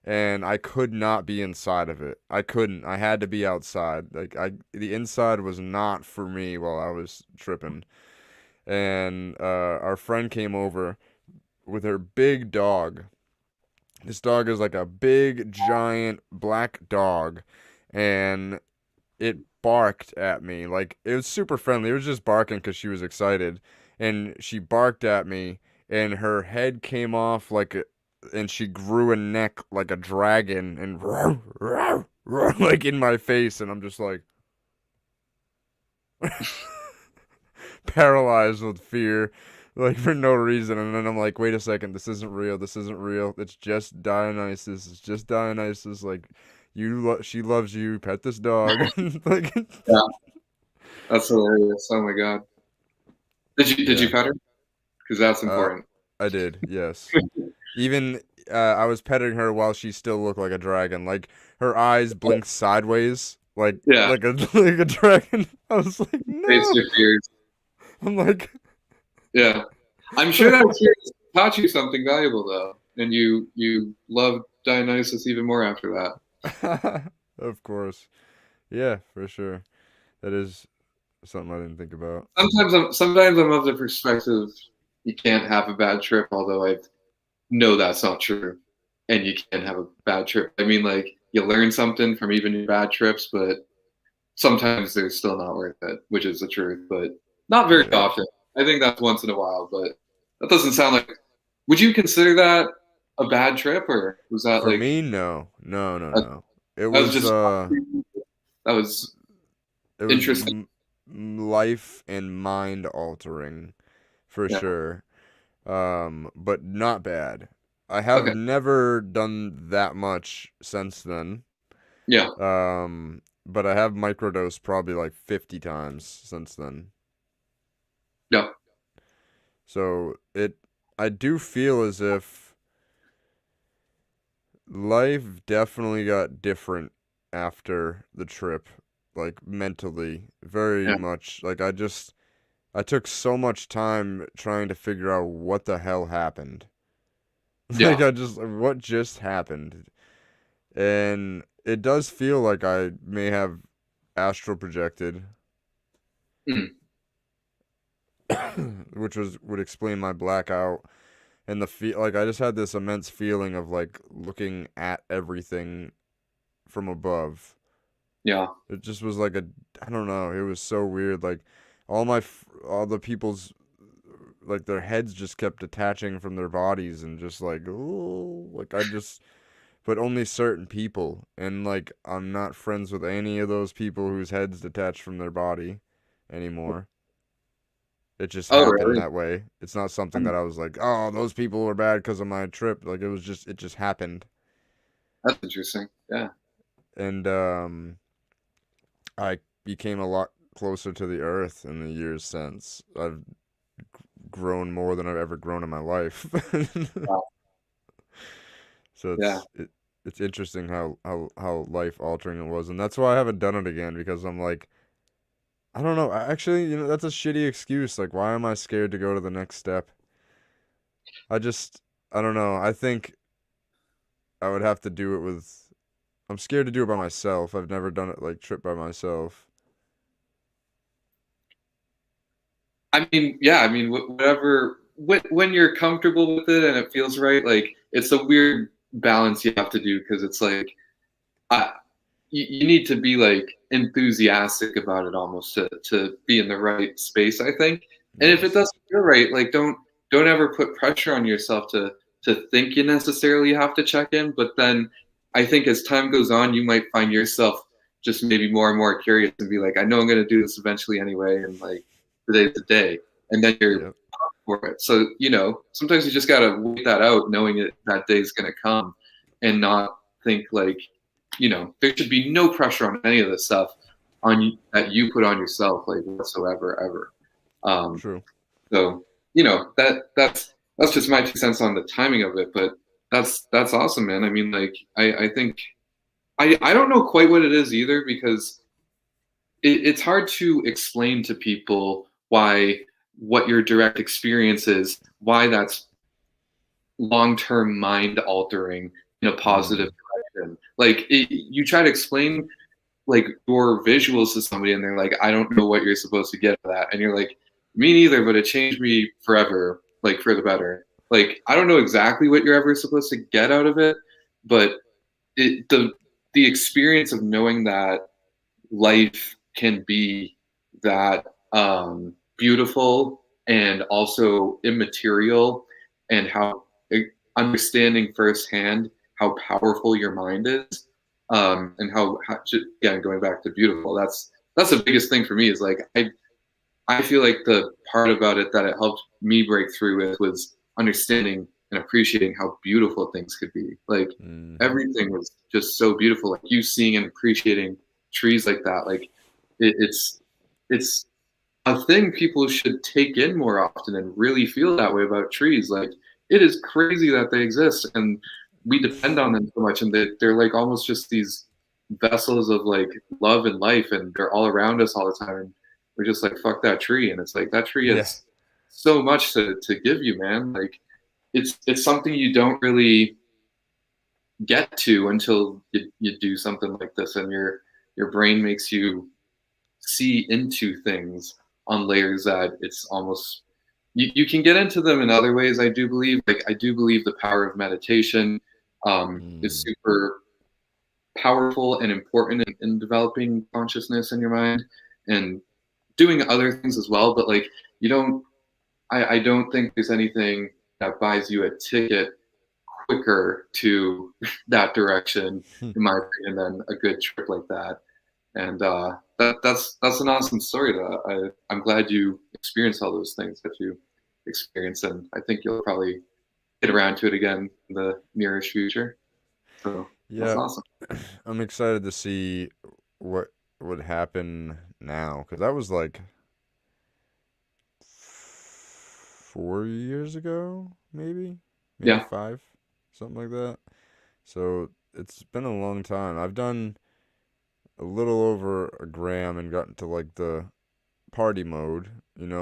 and I could not be inside of it. I couldn't. I had to be outside. The inside was not for me while I was tripping. And our friend came over with her big dog. This dog is like a big giant black dog, and it barked at me. Like it was super friendly. It was just barking because she was excited, and she barked at me, and her head came off and she grew a neck like a dragon, and like in my face, and I'm just like paralyzed with fear. Like for no reason, and then I'm like, wait a second, this isn't real. This isn't real. It's just Dionysus. It's just Dionysus. Like, she loves you. Pet this dog. Like, Yeah. That's hilarious. Oh my god. Did you yeah. pet her? Because that's Uh, important. I did, yes. Even I was petting her while she still looked like a dragon. Like her eyes blinked sideways, Yeah. like a like a dragon. I was like, Face no. your fears. I'm like, Yeah. I'm sure that experience taught you something valuable though, and you loved Dionysus even more after that. of course, yeah, for sure. That is something I didn't think about. Sometimes I'm of the perspective you can't have a bad trip, although I know that's not true, and you can have a bad trip. I mean, like you learn something from even your bad trips, but sometimes they're still not worth it, which is the truth, but not very Yeah. often. I think that's once in a while, but that doesn't sound like. Would you consider that a bad trip, or was that For like me, no, no, no, that, no. It that was was just that was it was interesting? life and mind altering for Yeah. sure. But not bad. I have Okay. never done that much since then. Yeah. But I have microdosed probably like 50 times since then. Yeah. So I do feel as if life definitely got different after the trip, like mentally, very Yeah. much. Like I took so much time trying to figure out what the hell happened. Like Yeah. what just happened? And it does feel like I may have astral projected, Mm. which would explain my blackout and the feel like I just had this immense feeling of like looking at everything from above. Yeah. It just was like a, I don't know, it was so weird. Like all the people's, like their heads just kept detaching from their bodies and just like, oh, like I just, but only certain people. And like I'm not friends with any of those people whose heads detach from their body anymore. It just Oh, happened really? that way. It's not something that I was like, oh, those people were bad because of my trip. Like it just happened. That's interesting. Yeah. And I became a lot closer to the earth in the years since. I've grown more than I've ever grown in my life. Wow. So Yeah. it's interesting how life altering it was, and that's why I haven't done it again because I'm like, I don't know. Actually, that's a shitty excuse. Like, why am I scared to go to the next step? I just I don't know. I think I would have to do it with. I'm scared to do it by myself. I've never done it like trip by myself. I mean, yeah, I mean, whatever, when you're comfortable with it and it feels right, like it's a weird balance you have to do because it's like, I, you need to be like enthusiastic about it almost to be in the right space, I think. And if it Yes. doesn't feel right, like don't ever put pressure on yourself to think you necessarily have to check in. But then I think as time goes on, you might find yourself just maybe more and more curious and be like, I know I'm going to do this eventually anyway, and like today's the day, and then you're Yep. for it. So, sometimes you just got to wait that out, knowing it that day is going to come and not think like, there should be no pressure on any of this stuff on you that you put on yourself, like whatsoever, ever. Um, True. so, that's just my 2 cents on the timing of it, but that's awesome, man. I mean, like, I think I don't know quite what it is either because it's hard to explain to people why what your direct experience is, why that's long-term mind altering in a positive Mm. direction. Like you try to explain like your visuals to somebody and they're like, I don't know what you're supposed to get out of that. And you're like, me neither, but it changed me forever, like for the better. Like I don't know exactly what you're ever supposed to get out of it, but it the experience of knowing that life can be that beautiful and also immaterial, and how understanding firsthand how powerful your mind is, and how again going back to beautiful. That's the biggest thing for me. Is like I feel like the part about it that it helped me break through with was understanding and appreciating how beautiful things could be. Like Hmm. everything was just so beautiful. Like you seeing and appreciating trees like that. Like it's a thing people should take in more often and really feel that way about trees. Like it is crazy that they exist and we depend on them so much, and they're like almost just these vessels of like love and life, and they're all around us all the time. And we're just like fuck that tree, and it's like that tree Yeah. has so much to give you, man. Like it's something you don't really get to until you do something like this, and your brain makes you see into things on layers that it's almost you can get into them in other ways. I do believe, like I do believe the power of meditation is Mm. super powerful and important in developing consciousness in your mind and doing other things as well. But like you don't I don't think there's anything that buys you a ticket quicker to that direction, in my opinion, than a good trip like that. And that's an awesome story. I'm glad you experienced all those things that you experienced, and I think you'll probably get around to it again in the nearest future. So that's Yeah. awesome. I'm excited to see what would happen now because that was like 4 years ago, maybe Yeah, 5, something like that. So it's been a long time. I've done a little over a gram and gotten to like the party mode, yeah.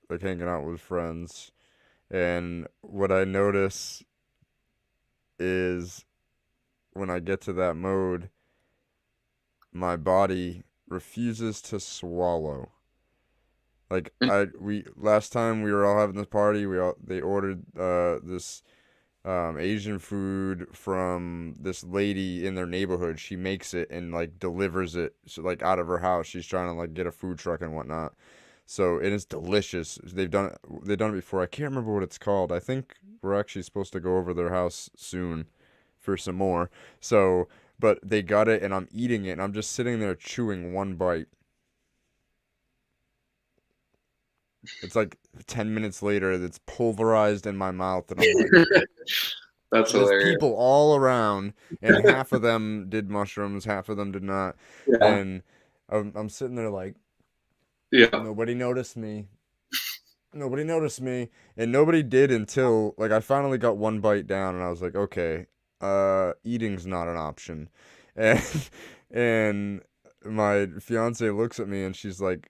like hanging out with friends. And what I notice is when I get to that mode, my body refuses to swallow. Like And we last time we were all having this party, they ordered this Asian food from this lady in their neighborhood. She makes it and like delivers it so, like out of her house. She's trying to like get a food truck and whatnot. So it is delicious. They've done it before. I can't remember what it's called. I think we're actually supposed to go over their house soon for some more. So, but they got it and I'm eating it and I'm just sitting there chewing one bite. It's like 10 minutes later, it's pulverized in my mouth and I'm like, That's there's hilarious. people all around, and half of them did mushrooms, half of them did not. Yeah. And I'm sitting there like, Yeah. nobody noticed me. Nobody noticed me. And nobody did until, like, I finally got one bite down, and I was like, okay, eating's not an option. And, and my fiance looks at me, and she's like,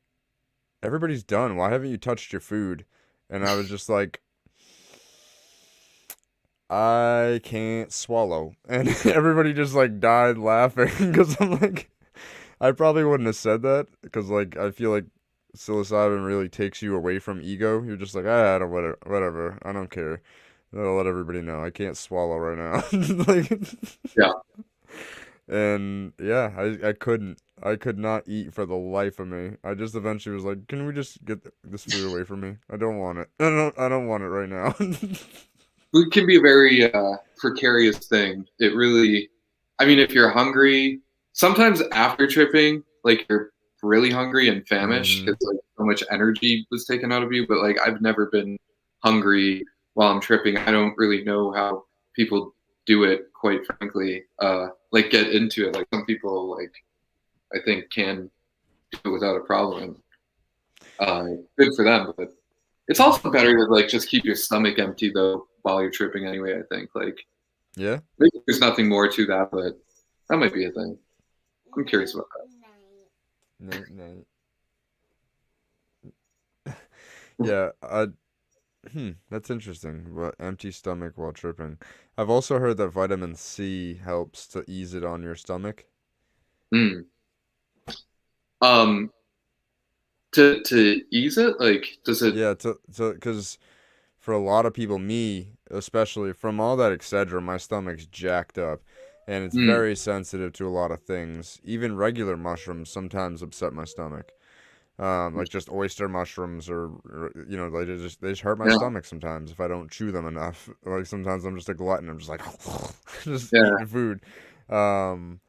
everybody's done. Why haven't you touched your food? And I was just like, I can't swallow. And everybody just like died laughing because I'm like, I probably wouldn't have said that because like I feel like psilocybin really takes you away from ego. You're just like, I don't whatever. I don't care. I'll let everybody know I can't swallow right now. Like, Yeah. and yeah, I couldn't. I could not eat for the life of me. I just eventually was like, can we just get this food away from me? I don't want it. I don't want it right now. Food can be a very precarious thing. It really, I mean, if you're hungry, sometimes after tripping, like you're really hungry and famished Hmm. because like so much energy was taken out of you. But like I've never been hungry while I'm tripping. I don't really know how people do it, quite frankly. Like get into it. Like some people, like I think, can do it without a problem. Good for them, but it's also better to like just keep your stomach empty though while you're tripping anyway, I think. Like Yeah. maybe there's nothing more to that, but that might be a thing. I'm curious about Nate, Nate. Yeah, that's interesting. But empty stomach while tripping. I've also heard that vitamin C helps to ease it on your stomach. that. Um to ease it, like does it Yeah, because for a lot of people, me especially, from all that Excedrin, my stomach's jacked up, and it's mm, very sensitive to a lot of things. Even regular mushrooms sometimes upset my stomach. Like just oyster mushrooms or they just hurt my yeah, stomach sometimes if I don't chew them enough. Like sometimes I'm just a glutton. I'm just like just yeah, eating food. Um,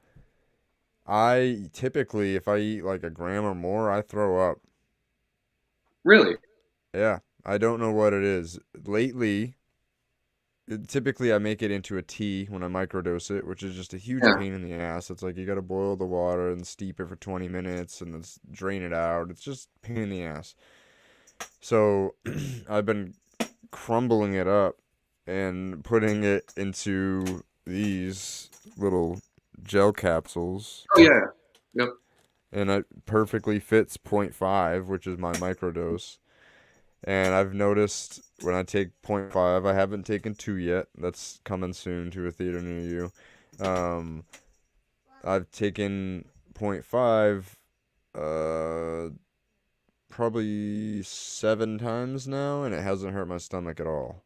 I typically if I eat like a gram or more, I throw up. really? Yeah, I don't know what it is. Lately, typically I make it into a tea when I microdose it, which is just a huge Yeah. pain in the ass. It's like you gotta boil the water and steep it for 20 minutes and then drain it out. It's just a pain in the ass. So I've been crumbling it up and putting it into these little gel capsules, Oh yeah. Yep. and it perfectly fits point 0.5, which is my microdose. And I've noticed when I take point 0.5, I haven't taken 2 yet. That's coming soon to a theater near you. Um, I've taken point 0.5 uh, probably 7 times now, and it hasn't hurt my stomach at all.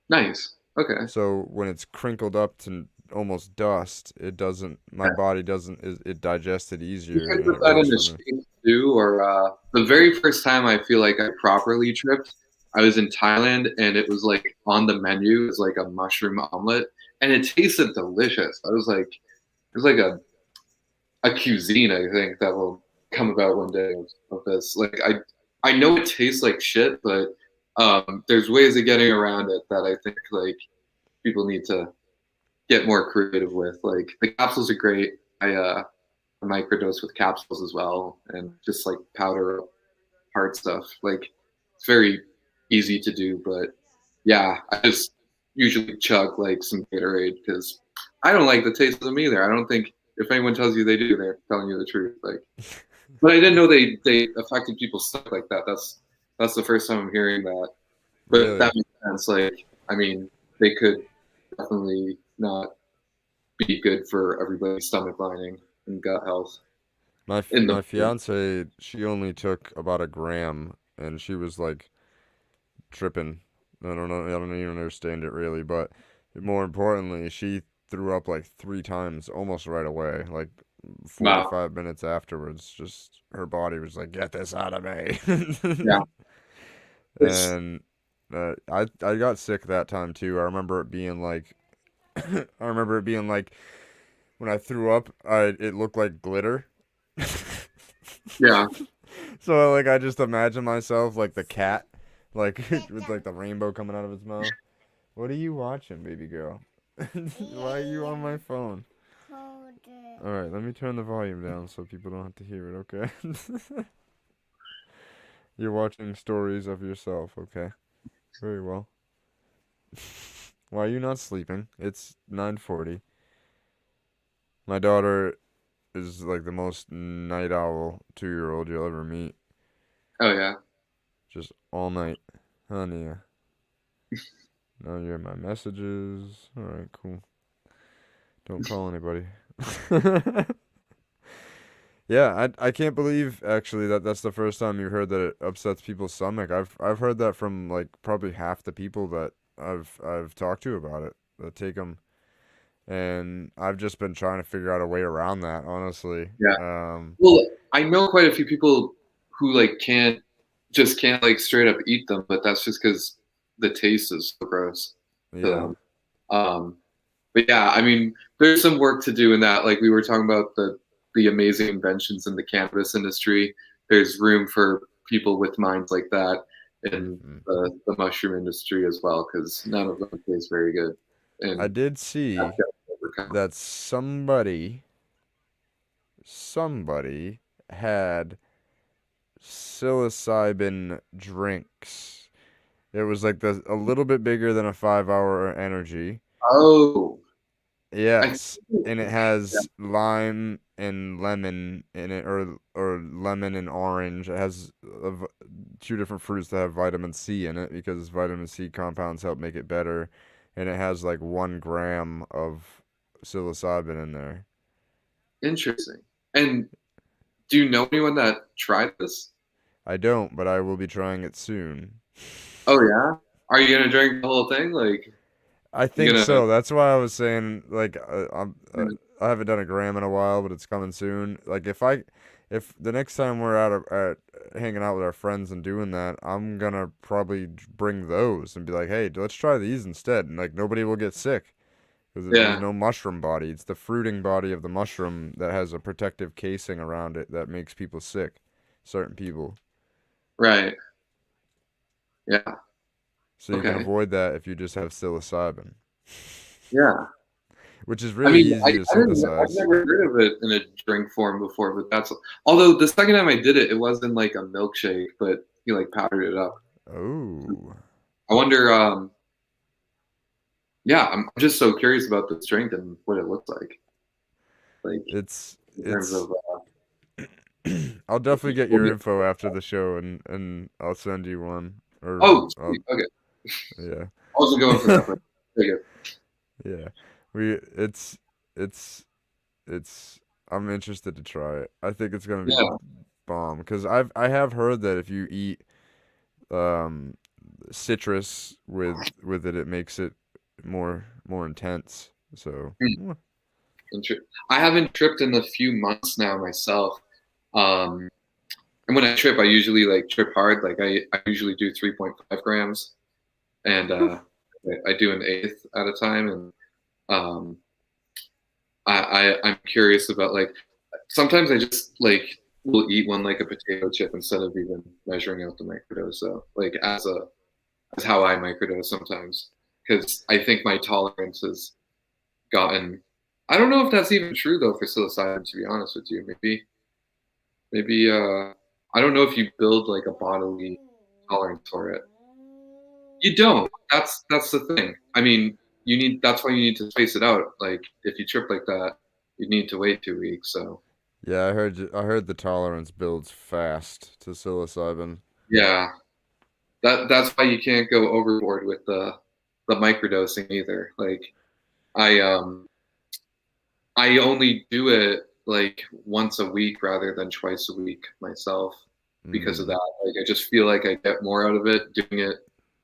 Nice. Okay. So when it's crinkled up to almost dust, it doesn't, my Yeah. body doesn't, it digests it You easier can and put it that works in the for me. shake too, or the very first time I feel like I properly tripped, I was in Thailand and it was like on the menu, it was like a mushroom omelet and it tasted delicious. I was like, there's like a cuisine I think that will come about one day of this. Like I know it tastes like shit, but there's ways of getting around it that I think like people need to get more creative with. Like the capsules are great. I microdose with capsules as well, and just like powder hard stuff. Like it's very easy to do, but yeah, I just usually chug like some Gatorade because I don't like the taste of them either. I don't think if anyone tells you they do, they're telling you the truth. Like, but I didn't know they affected people's stomach like that. That's the first time I'm hearing that. But Really, that makes sense. Like, I mean, they could definitely not be good for everybody's stomach lining and gut health in the my fiance, she only took about a gram, and she was like tripping. I don't know. I don't even understand it really, but more importantly, she threw up like 3 times almost right away, like four to Wow. five minutes afterwards. Just her body was like, "Get this out of me." Yeah. It's And I got sick that time too. I remember it being like I remember it being like when I threw up, I it looked like glitter. yeah. So like I just imagine myself like the cat, like with like the rainbow coming out of its mouth. What are you watching, baby girl? Why are you on my phone? All right, let me turn the volume down so people don't have to hear it, okay? You're watching stories of yourself, okay? Very well. Why are you not sleeping? It's 9:40. My daughter is like the most night owl 2-year-old you'll ever meet. Oh yeah. Just all night. Honey, now you're in my messages. All right, cool. Don't call anybody. Yeah, I can't believe actually that that's the first time you heard that it upsets people's stomach. I've heard that from like probably half the people that I've talked to about it that take them, and I've just been trying to figure out a way around that, honestly. Yeah. Well, I know quite a few people who like can't like straight up eat them, but that's just because the taste is so gross to Yeah, them. Um, but yeah, I mean, there's some work to do in that. Like we were talking about the amazing inventions in the cannabis industry. There's room for people with minds like that in hmm the mushroom industry as well, because none of them taste very good, I and did that's see got to overcome. that somebody had psilocybin drinks. It was like a little bit bigger than a 5 hour energy. Oh, I Yes, and it yeah, has lime and lemon in it, or lemon and orange. It has two different fruits that have vitamin C in it because vitamin C compounds help make it better, and it has like 1 gram of psilocybin in there. interesting. And do you know anyone that tried this? I don't, but I will be trying it soon. Oh yeah, are you gonna drink the whole thing? Like I you think gonna? so. That's why I was saying like I haven't done a gram in a while, but it's coming soon. Like if the next time we're at hanging out with our friends and doing that, I'm gonna probably bring those and be like, hey, let's try these instead, and like nobody will get sick because there's Yeah, no mushroom body. It's the fruiting body of the mushroom that has a protective casing around it that makes people sick. Certain people. right. Yeah. So you can Okay. avoid that if you just have psilocybin, Yeah. which is I really mean, easy to I've synthesize. never heard of it in a drink form before, but that's although the second time I did it, it wasn't like a milkshake, but he like powdered it up. Oh. I wonder. Yeah, I'm just so curious about this drink and what it looks like It's in terms it's of I'll if definitely you get hold your it. info after the show and I'll send you one or Oh, I'll sweet. Okay. yeah. I wasn't going for that, but okay. Yeah. We it's it's I'm interested to try it. I think it's gonna be Yeah. bomb because I have heard that if you eat um citrus with it makes it more intense. So Hmm. I haven't tripped in a few months now myself. Um, and when I trip, I usually like trip hard. Like I usually do 3.5 grams, and I do an eighth at a time. And um, I'm curious about like sometimes I just like will eat one like a potato chip instead of even measuring out the microdose. So like as how I microdose sometimes because I think my tolerance has gotten. I don't know if that's even true though for psilocybin. To be honest with you, maybe I don't know if you build like a bodily tolerance for it. You don't. That's the thing. I mean, you need. That's why you need to space it out. Like if you trip like that, you need to wait 2 weeks. So yeah, I heard the tolerance builds fast to psilocybin. yeah, that's why you can't go overboard with the microdosing either. Like I I only do it like once a week rather than twice a week myself because of Mm. that. Like I just feel like I get more out of it doing it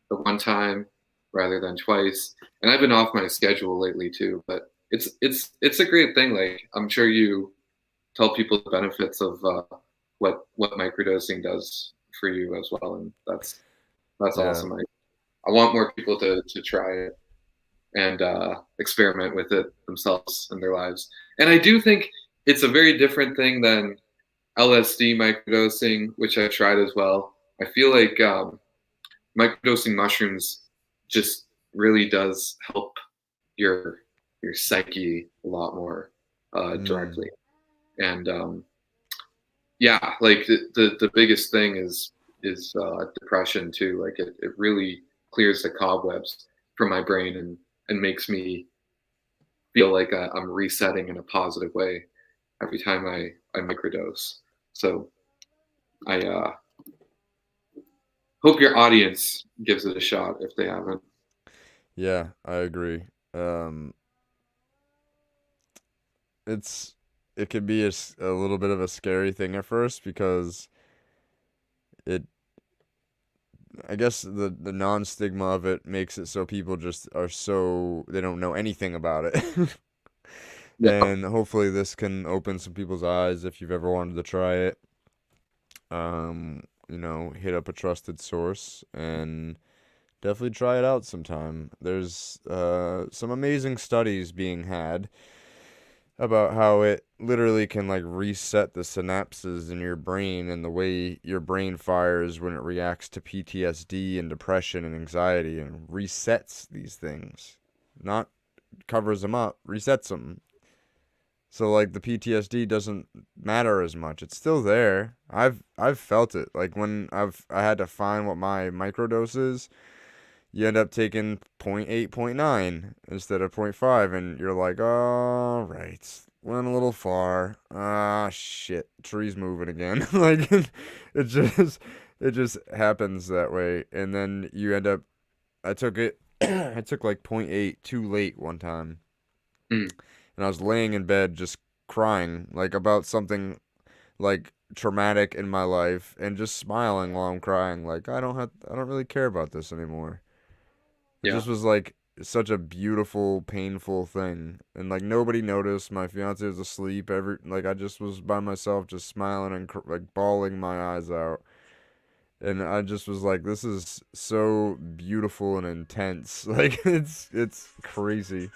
the one time. rather than twice. And I've been off my schedule lately too, but it's a great thing. Like I'm sure you tell people the benefits of what microdosing does for you as well, and that's Yeah. awesome. I want more people to try it and experiment with it themselves in their lives. And I do think it's a very different thing than LSD microdosing, which I tried as well. I feel like microdosing mushrooms just really does help your your psyche a lot more Mm, directly. And yeah, like the biggest thing is depression too. Like it really clears the cobwebs from my brain and makes me feel like I'm resetting in a positive way every time I microdose. So I hope your audience gives it a shot if they haven't. yeah, I agree. Um, it's it can be a little bit of a scary thing at first because it I guess the non-stigma of it makes it so people just are so they don't know anything about it. Yeah, And hopefully this can open some people's eyes if you've ever wanted to try it. Hit up a trusted source and definitely try it out sometime. There's some amazing studies being had about how it literally can like reset the synapses in your brain and the way your brain fires when it reacts to PTSD and depression and anxiety and resets these things. Not covers them up, resets them. So like the PTSD doesn't matter as much. It's still there. I've felt it. Like when I had to find what my microdose is, you end up taking zero point 0.8, zero point 0.9 instead of zero point 0.5, and you're like, all right, went a little far. Ah, shit, tree's moving again. Like it just it just happens that way, and then you end up. I took it. I took like zero point 0.8 too late one time, mm, and I was laying in bed just crying like about something like traumatic in my life and just smiling while I'm crying like I don't really care about this anymore. It yeah, just was like such a beautiful, painful thing. And like nobody noticed. My fiance was asleep. I just was by myself, just smiling and like bawling my eyes out. And I just was like, this is so beautiful and intense. Like it's crazy.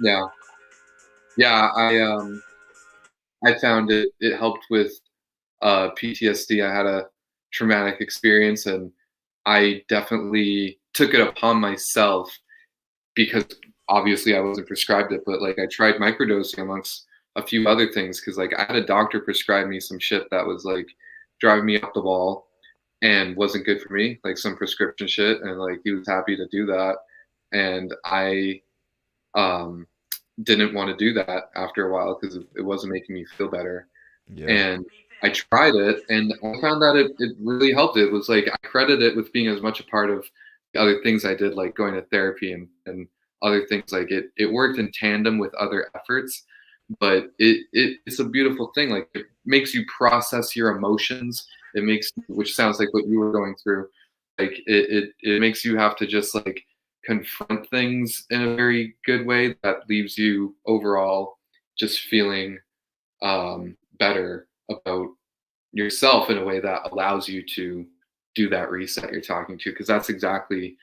yeah, yeah. I found it helped with PTSD. I had a traumatic experience, and I definitely took it upon myself because obviously I wasn't prescribed it, but like I tried microdosing amongst a few other things because like I had a doctor prescribe me some shit that was like driving me up the wall and wasn't good for me, like some prescription shit, and like he was happy to do that, and I um didn't want to do that after a while because it wasn't making me feel better. Yeah. And I tried it and I found that it really helped. It was like I credit it with being as much a part of the other things I did, like going to therapy and other things. Like it worked in tandem with other efforts, but it's a beautiful thing. Like it makes you process your emotions. It makes, which sounds like what you were going through. Like it makes you have to just like confront things in a very good way that leaves you overall just feeling better about yourself in a way that allows you to do that reset you're talking to, because that's exactly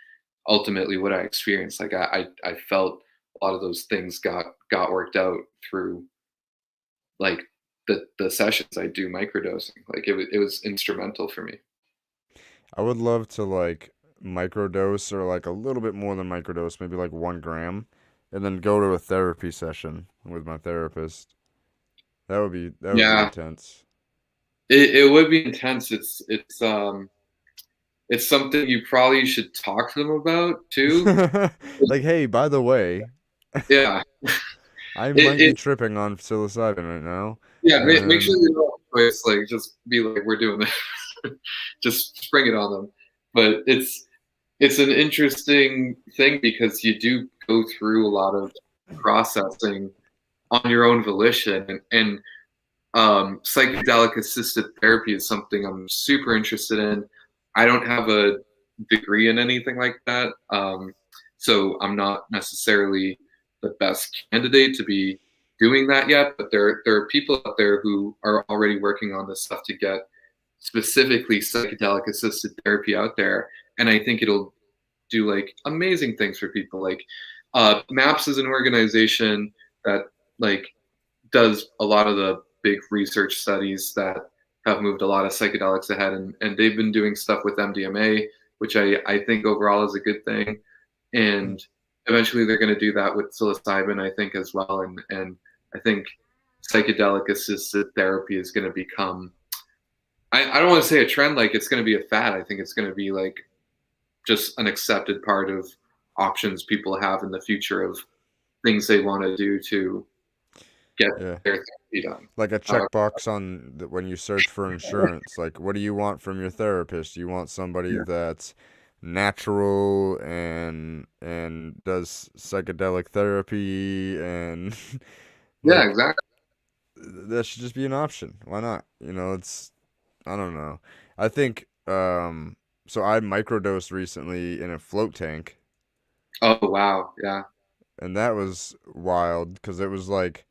ultimately what I experienced. Like I felt a lot of those things got worked out through like the sessions I do microdosing. Like it was instrumental for me. I would love to like microdose or like a little bit more than microdose, maybe like 1 gram, and then go to a therapy session with my therapist. That would be Yeah, intense. it would be intense. It's something you probably should talk to them about too. Like, hey, by the way, Yeah, I it, might be it tripping on psilocybin right now, yeah. Make sure and you know it's like just be like we're doing this. Just spring it on them. But it's an interesting thing because you do go through a lot of processing on your own volition, and psychedelic assisted therapy is something I'm super interested in. I don't have a degree in anything like that. So I'm not necessarily the best candidate to be doing that yet, but there are people out there who are already working on this stuff to get specifically psychedelic assisted therapy out there. And I think it'll do like amazing things for people. Like MAPS is an organization that like does a lot of the big research studies that have moved a lot of psychedelics ahead, and they've been doing stuff with MDMA, which I think overall is a good thing. And eventually they're going to do that with psilocybin, I think, as well. And I think psychedelic assisted therapy is going to become, I don't want to say a trend, like it's going to be a fad. I think it's going to be like just an accepted part of options people have in the future of things they want to do to get Yeah. their therapy done. Like a checkbox on when you search for insurance. Like, what do you want from your therapist? You want somebody Yeah, that's natural and does psychedelic therapy and yeah, like exactly. that should just be an option. Why not? It's I don't know. I think so I microdosed recently in a float tank, Oh wow, yeah, and that was wild because it was like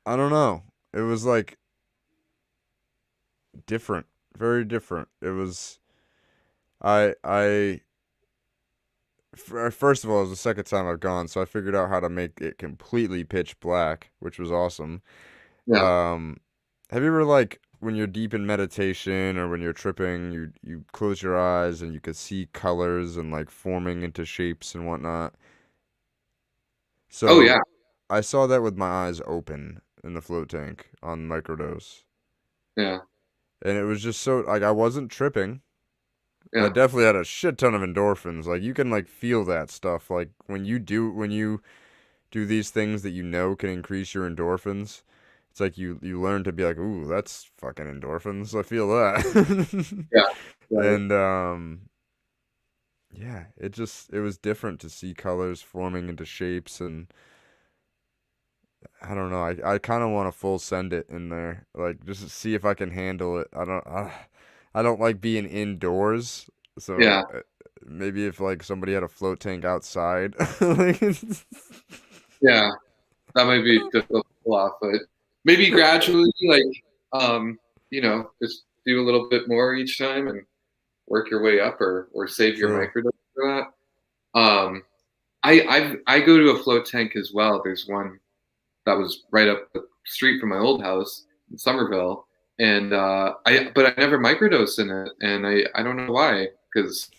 I don't know. It was like different, very different. It was I first of all, it was the second time I've gone, so I figured out how to make it completely pitch black, which was awesome. yeah. Um, have you ever like when you're deep in meditation or when you're tripping, you close your eyes and you could see colors and like forming into shapes and whatnot. Oh So yeah, I saw that with my eyes open in the float tank on microdose, yeah, and it was just so like I wasn't tripping. But I yeah. definitely had a shit ton of endorphins. Like you can like feel that stuff. Like when you do these things that you know can increase your endorphins, it's like you learn to be like, ooh, that's fucking endorphins. I feel that. Yeah, right. And yeah, it was different to see colors forming into shapes and I don't know. I kind of want to full send it in there, like just to see if I can handle it. I don't like being indoors, so Yeah, maybe if like somebody had a float tank outside, like, yeah. That might be difficult to pull off, but maybe gradually, like, um, just do a little bit more each time and work your way up, or save your true. microdose for that. I go to a float tank as well. There's one that was right up the street from my old house in Somerville, and but I never microdosed in it, and I don't know why, because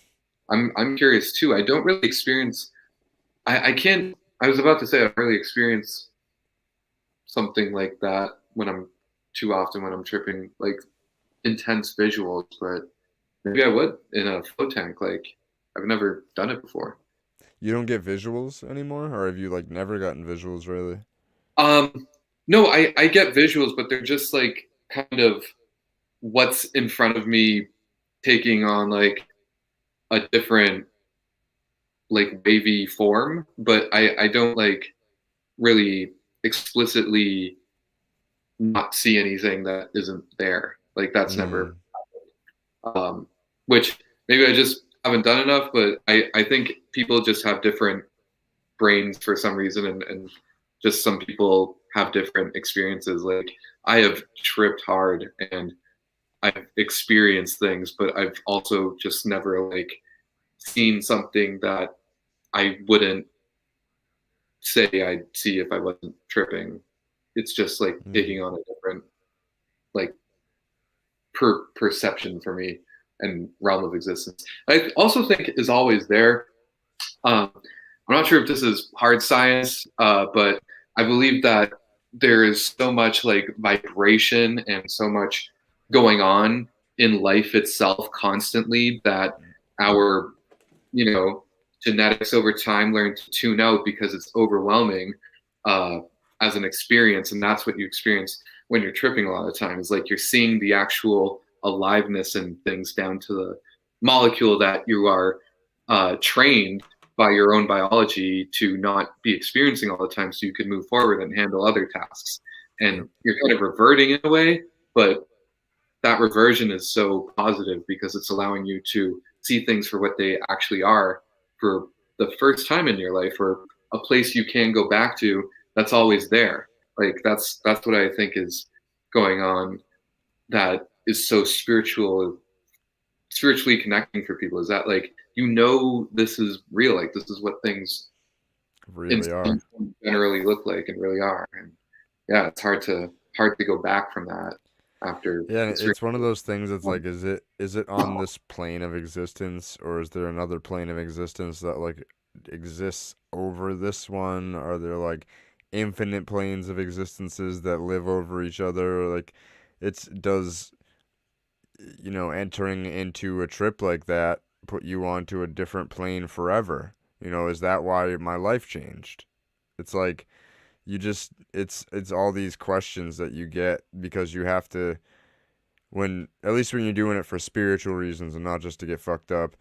I'm curious too. I don't really experience. I can't. I was about to say I don't really experience something like that when I'm too often when I'm tripping, like intense visuals, but maybe I would in a float tank. Like I've never done it before. You don't get visuals anymore, or have you like never gotten visuals really? Um, no, I get visuals, but they're just like kind of what's in front of me taking on like a different like wavy form, but I don't like really explicitly not see anything that isn't there. Like that's never Mm, um, which maybe I just haven't done enough, but I think people just have different brains for some reason, and just some people have different experiences. Like I have tripped hard and I've experienced things, but I've also just never like seen something that I wouldn't say I'd see if I wasn't tripping. It's just like mm. taking on a different like perception for me and realm of existence. I also think is always there. I'm not sure if this is hard science, but I believe that there is so much like vibration and so much going on in life itself constantly that our, you know, genetics over time learn to tune out because it's overwhelming uh, as an experience, and that's what you experience when you're tripping a lot of times. Like you're seeing the actual aliveness and things down to the molecule that you are trained by your own biology to not be experiencing all the time, so you can move forward and handle other tasks. Yep. And you're kind of reverting in a way, but that reversion is so positive because it's allowing you to see things for what they actually are, for the first time in your life, or a place you can go back to that's always there. Like that's what I think is going on, that is so spiritually connecting for people, is that like, this is real, like this is what things in Really are. generally look like and really are. And yeah, it's hard to go back from that after Yeah, and experiencing it's one of those things that's it. like, is it on this plane of existence, or is there another plane of existence that like exists over this one? Are there like infinite planes of existences that live over each other? Like, does, entering into a trip like that put you onto a different plane forever? Is that why my life changed? It's like it's all these questions that you get because you have to, at least when you're doing it for spiritual reasons and not just to get fucked up,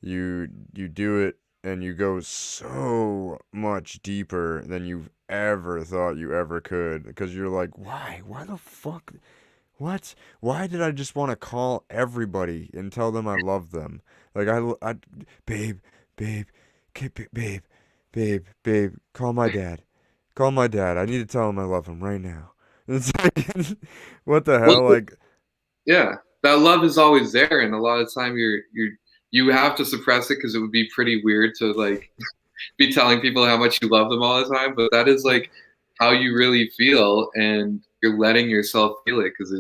you do it and you go so much deeper than you've ever thought you ever could, because you're like, why the fuck, what, why did I just want to call everybody and tell them I love them? Like, babe, babe, babe, babe, call my dad, I need to tell him I love him right now. It's like, what the Well, hell, like. yeah, that love is always there, and a lot of time you have to suppress it because it would be pretty weird to like be telling people how much you love them all the time. But that is like how you really feel, and you're letting yourself feel it because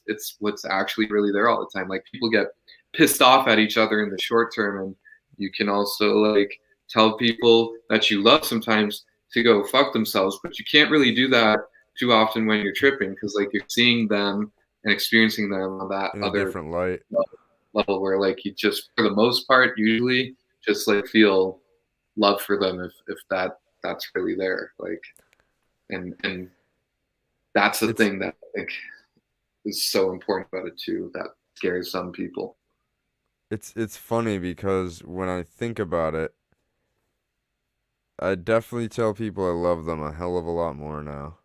it's what's actually really there all the time. Like people get pissed off at each other in the short term, and you can also like tell people that you love sometimes to go fuck themselves, but you can't really do that too often when you're tripping, because like you're seeing them and experiencing them on that In a other different light. level where like you just, for the most part, usually just like feel love for them if that's really there, like, and that's the It's thing that I think is so important about it too, that scares some people. it's funny because when I think about it, I definitely tell people I love them a hell of a lot more now.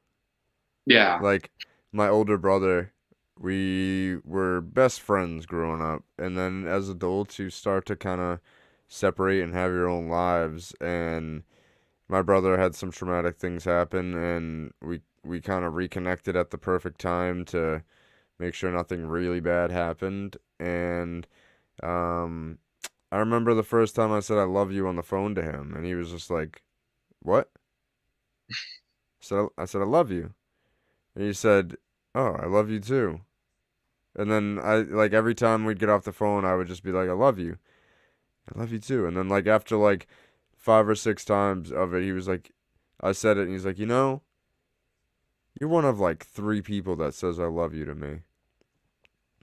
Yeah. Like, my older brother, we were best friends growing up, and then as adults you start to kind of separate and have your own lives, and my brother had some traumatic things happen, and we kind of reconnected at the perfect time to make sure nothing really bad happened. And um I remember the first time I said I love you on the phone to him, and he was just like, "What?" So I said I love you. And he said, "Oh, I love you too." And then I, like, every time we'd get off the phone, I would just be like, "I love you. I love you too." And then like after like 5 or 6 times of it, he was like, I said it, and he's like, "You're one of like 3 people that says I love you to me."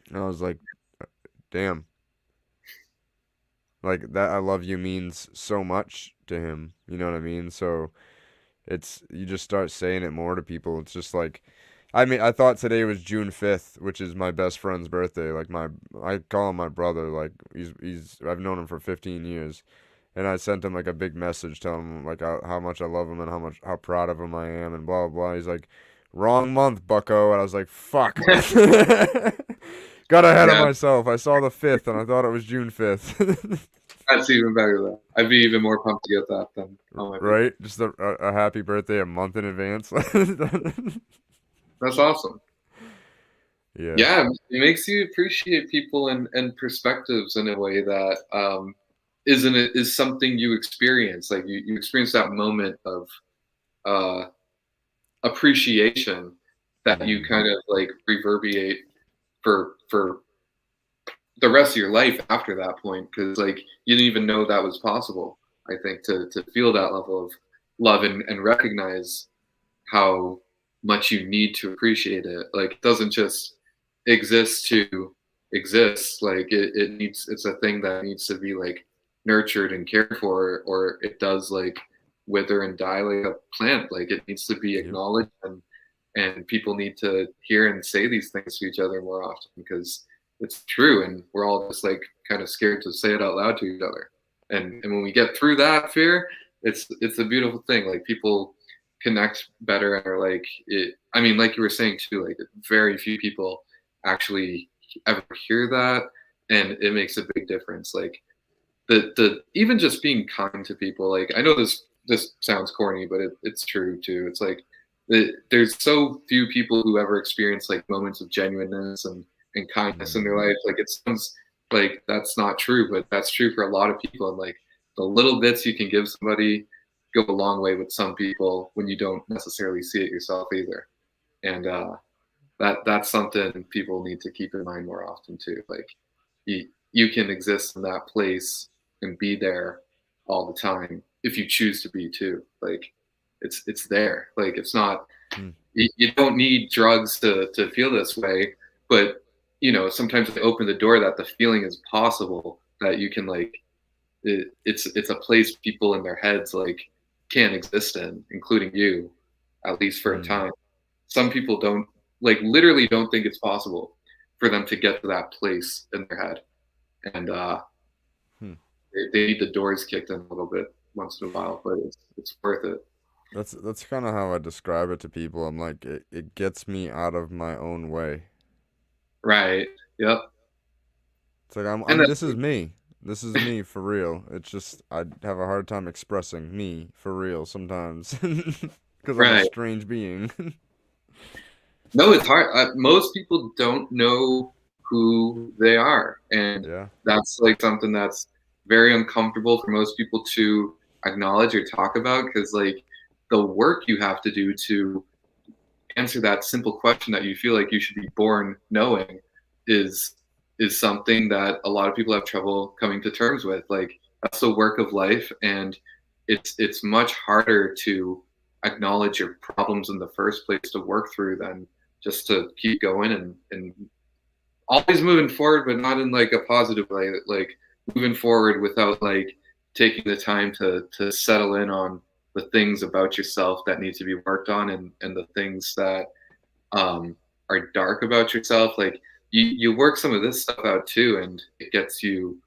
And I was like, "Damn." Like, that I love you means so much to him. You know what I mean? So you just start saying it more to people. It's just like, I mean, I thought today was June 5th, which is my best friend's birthday. Like, I call him my brother. Like, I've known him for 15 years. And I sent him like a big message telling him like how much I love him and how proud of him I am and blah blah blah. He's like, "Wrong month, bucko." And I was like, "Fuck." Got ahead of Yeah, myself. I saw the 5th and I thought it was June 5th. that's even better though. I'd be even more pumped to get that than on my birthday. Right? Just a happy birthday a month in advance. That's awesome. Yeah. Yeah, it makes you appreciate people and perspectives in a way that is something you experience. Like you experience that moment of uh, appreciation that you Hmm. kind of like reverberate for the rest of your life after that point, because like you didn't even know that was possible. I think to feel that level of love and recognize how much you need to appreciate it. Like it doesn't just exist to exist. Like it's a thing that needs to be like nurtured and cared for, or it does like wither and die like a plant. Like it needs to be Yep. acknowledged, and people need to hear and say these things to each other more often, because it's true, and we're all just like kind of scared to say it out loud to each other. And when we get through that fear, it's a beautiful thing. Like people connect better and are like it. I mean, like you were saying too, like very few people actually ever hear that, and it makes a big difference. Like the even just being kind to people. Like I know this sounds corny, but it's true too. It's like there's so few people who ever experience like moments of genuineness and kindness in their life. Like it sounds like that's not true, but that's true for a lot of people. And like the little bits you can give somebody go a long way with some people when you don't necessarily see it yourself either. And that's something people need to keep in mind more often too. Like you can exist in that place and be there all the time if you choose to be too. Like it's there. Like it's not Mm. you don't need drugs to feel this way, but you know sometimes they open the door that the feeling is possible, that you can like it's a place people in their heads like can't exist in, including you, at least for a Mm. time. Some people don't, like literally don't think it's possible for them to get to that place in their head, and Hmm. they need the doors kicked in a little bit once in a while, but it's worth it. That's kind of how I describe it to people. I'm like, it gets me out of my own way. Right. Yep. It's like And I'm that's this is me. This is me for real. It's just I have a hard time expressing me for real sometimes because I'm a right. strange being. No, it's hard. Most people don't know who they are, and Yeah. that's like something that's very uncomfortable for most people to acknowledge or talk about, because like the work you have to do to answer that simple question that you feel like you should be born knowing is something that a lot of people have trouble coming to terms with. Like that's the work of life, and it's much harder to acknowledge your problems in the first place to work through than just to keep going and always moving forward, but not in like a positive way. Like moving forward without like taking the time to settle in on the things about yourself that need to be worked on, and the things that um, are dark about yourself. Like you work some of this stuff out too, and it gets you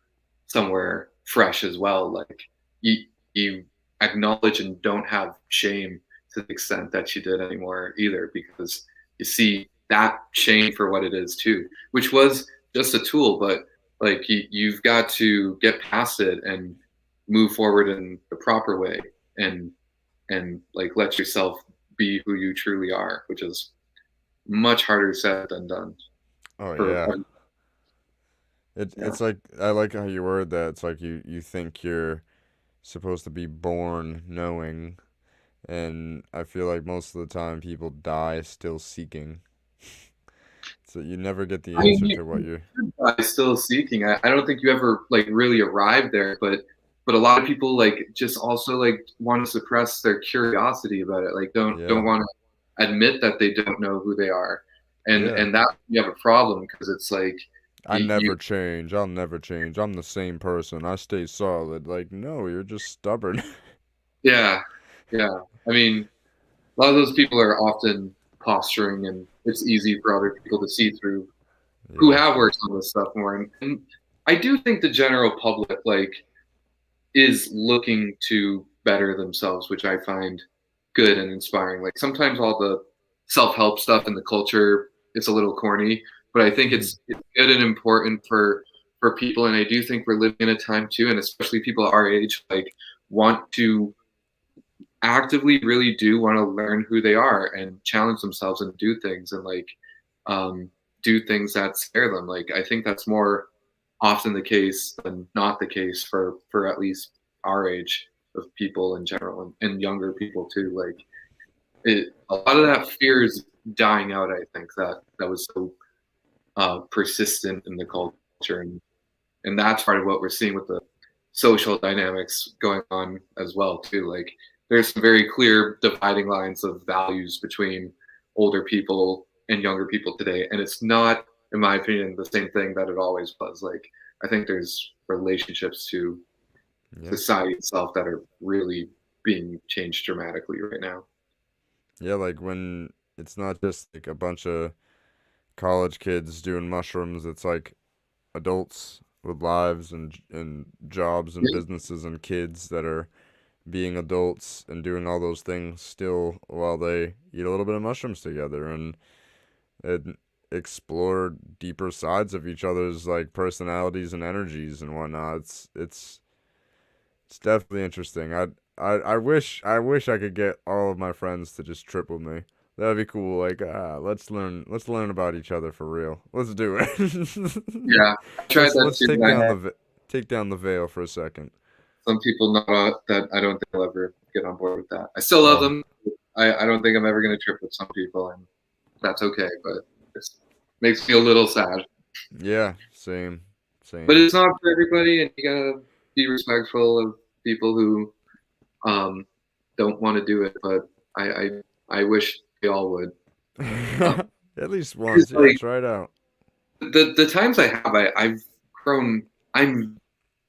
somewhere fresh as well. Like you acknowledge and don't have shame to the extent that you did anymore either, because you see that shame for what it is too, which was just a tool, but like you've got to get past it and move forward in the proper way, and like let yourself be who you truly are, which is much harder said than done. Oh For yeah. yeah, It's like I like how you word that. It's like you think you're supposed to be born knowing, and I feel like most of the time people die still seeking. So you never get the I mean, answer to what you're. still seeking. I don't think you ever like really arrived there, but a lot of people like just also like want to suppress their curiosity about it. Like don't Yeah. want to admit that they don't know who they are, Yeah. and that you have a problem, because it's like I you never change. I'll never change. I'm the same person. I stay solid. Like, no, you're just stubborn. yeah, yeah. I mean, a lot of those people are often posturing, and it's easy for other people to see through who Yeah. have worked on this stuff more. And I do think the general public like is looking to better themselves, which I find good and inspiring. Like sometimes all the self-help stuff in the culture, it's a little corny, but I think it's good and important for people. And I do think we're living in a time too, and especially people our age, like want to actively really do want to learn who they are and challenge themselves and do things, and like um, do things that scare them. Like I think that's more often the case than not the case for at least our age of people in general, and younger people too. Like a lot of that fear is dying out. I think that was so persistent in the culture, and that's part of what we're seeing with the social dynamics going on as well too. Like there's some very clear dividing lines of values between older people and younger people today, and it's not, in my opinion, the same thing that it always was. Like I think there's relationships to Yeah. society itself that are really being changed dramatically right now. Yeah, like when it's not just like a bunch of college kids doing mushrooms, it's like adults with lives and jobs and Yeah. businesses and kids that are being adults and doing all those things still while they eat a little bit of mushrooms together and explore deeper sides of each other's like personalities and energies and whatnot. It's It's definitely interesting. I wish I could get all of my friends to just trip with me. That'd be cool. Like, let's learn about each other for real. Let's do it. Yeah, I tried that Let's too. take And I down had take down the veil for a second. some people not that I don't think I'll ever get on board with that. I still love Oh, them. I don't think I'm ever going to trip with some people, and that's okay. But it makes me a little sad. yeah, same, But same. it's not for everybody, and you gotta be respectful of people who um, don't want to do it. But I, I I wish they all would. Um, At least because once, yeah. like Try it out. the times I have, I've grown. I'm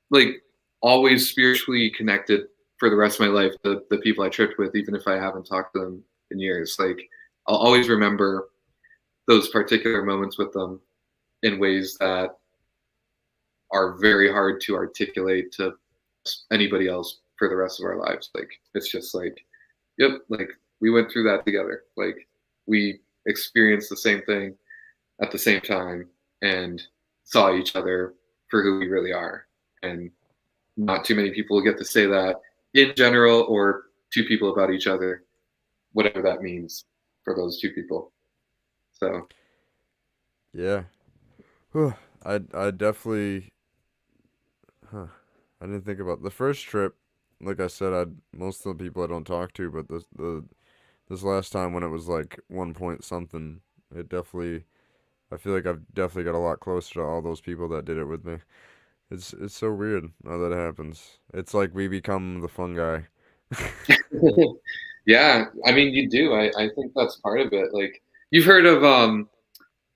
like always spiritually connected for the rest of my life. The people I tripped with, even if I haven't talked to them in years, like I'll always remember those particular moments with them in ways that are very hard to articulate to anybody else for the rest of our lives. Like it's just like, yep, like we went through that together. Like we experienced the same thing at the same time and saw each other for who we really are. And not too many people get to say that in general or to people about each other, whatever that means for those two people. So Yeah. Whew. I definitely. Huh. I didn't think about the first trip. Like I said, I most of the people I don't talk to, but this last time when it was like 1 point something, it definitely. I feel like I've definitely got a lot closer to all those people that did it with me. It's so weird how that happens. It's like we become the fun guy. yeah, I mean you do. I think that's part of it. Like you've heard of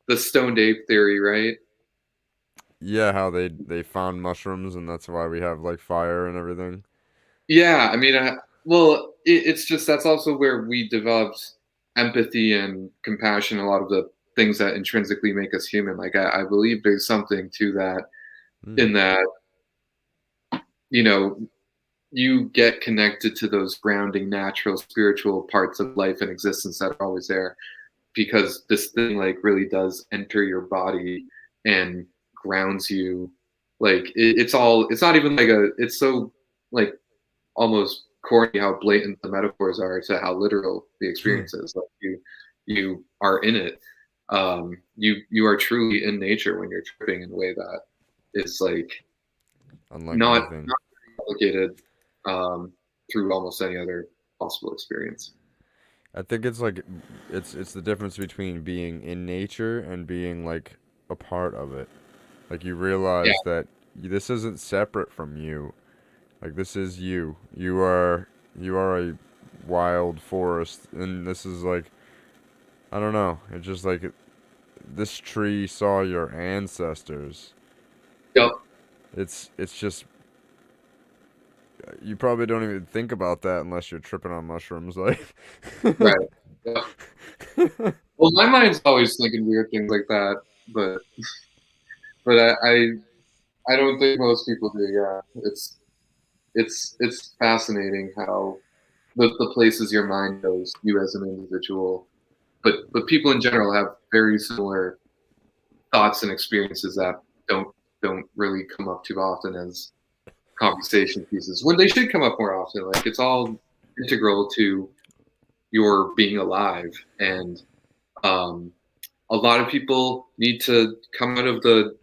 the stoned ape theory, right? Yeah, how they found mushrooms and that's why we have like fire and everything. Yeah, I mean, well, it's just that's also where we developed empathy and compassion. A lot of the things that intrinsically make us human. Like I believe there's something to that. Mm. In that, you know, you get connected to those grounding, natural, spiritual parts of life and existence that are always there, because this thing like really does enter your body and grounds you. Like it's all. It's not even like a. It's so like almost corny how blatant the metaphors are to how literal the experience is. Like you are in it. You are truly in nature when you're tripping in a way that is like Unlike anything. not complicated through almost any other possible experience. I think it's like it's the difference between being in nature and being like a part of it. Like you Yeah, realize that this isn't separate from you. Like this is you. You are a wild forest and this is like I don't know. It's just like this tree saw your ancestors. yep, It's just you probably don't even think about that unless you're tripping on mushrooms like right. Yep. Well, my mind's always thinking weird things like that, but but I don't think most people do. Yeah, it's fascinating how the places your mind goes, you as an individual, but people in general have very similar thoughts and experiences that don't really come up too often as conversation pieces when they should come up more often. Like it's all integral to your being alive, and um, a lot of people need to come out of the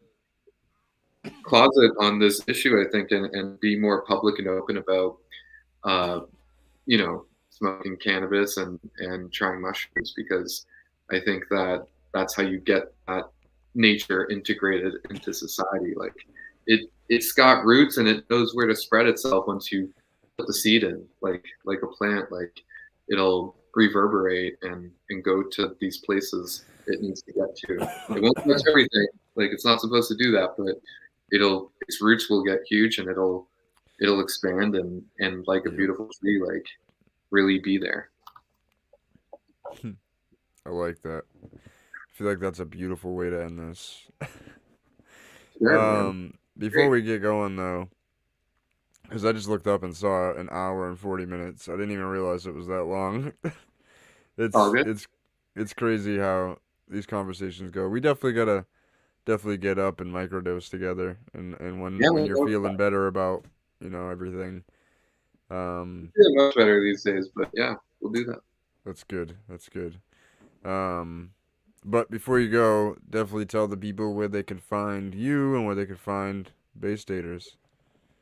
closet on this issue, I think, and be more public and open about uh, smoking cannabis and trying mushrooms, because I think that that's how you get that nature integrated into society. Like it's got roots and it knows where to spread itself once you put the seed in, like a plant. Like it'll reverberate and go to these places it needs to get to. It won't touch everything. Like it's not supposed to do that, but its roots will get huge and it'll expand and like a Yeah. beautiful tree, like really be there. I like that. I feel like that's a beautiful way to end this. Sure, man. Before Great. we get going though, because I just looked up and saw an hour and 40 minutes. I didn't even realize it was that long. All it's good. it's it's crazy how these conversations go. We definitely get up and microdose together, and when Yeah, when man. you're feeling better about everything. Um, Yeah, much better these days, but yeah, we'll do that. that's good. That's good. Um, but before you go, definitely tell the people where they can find you and where they can find Bay Staters.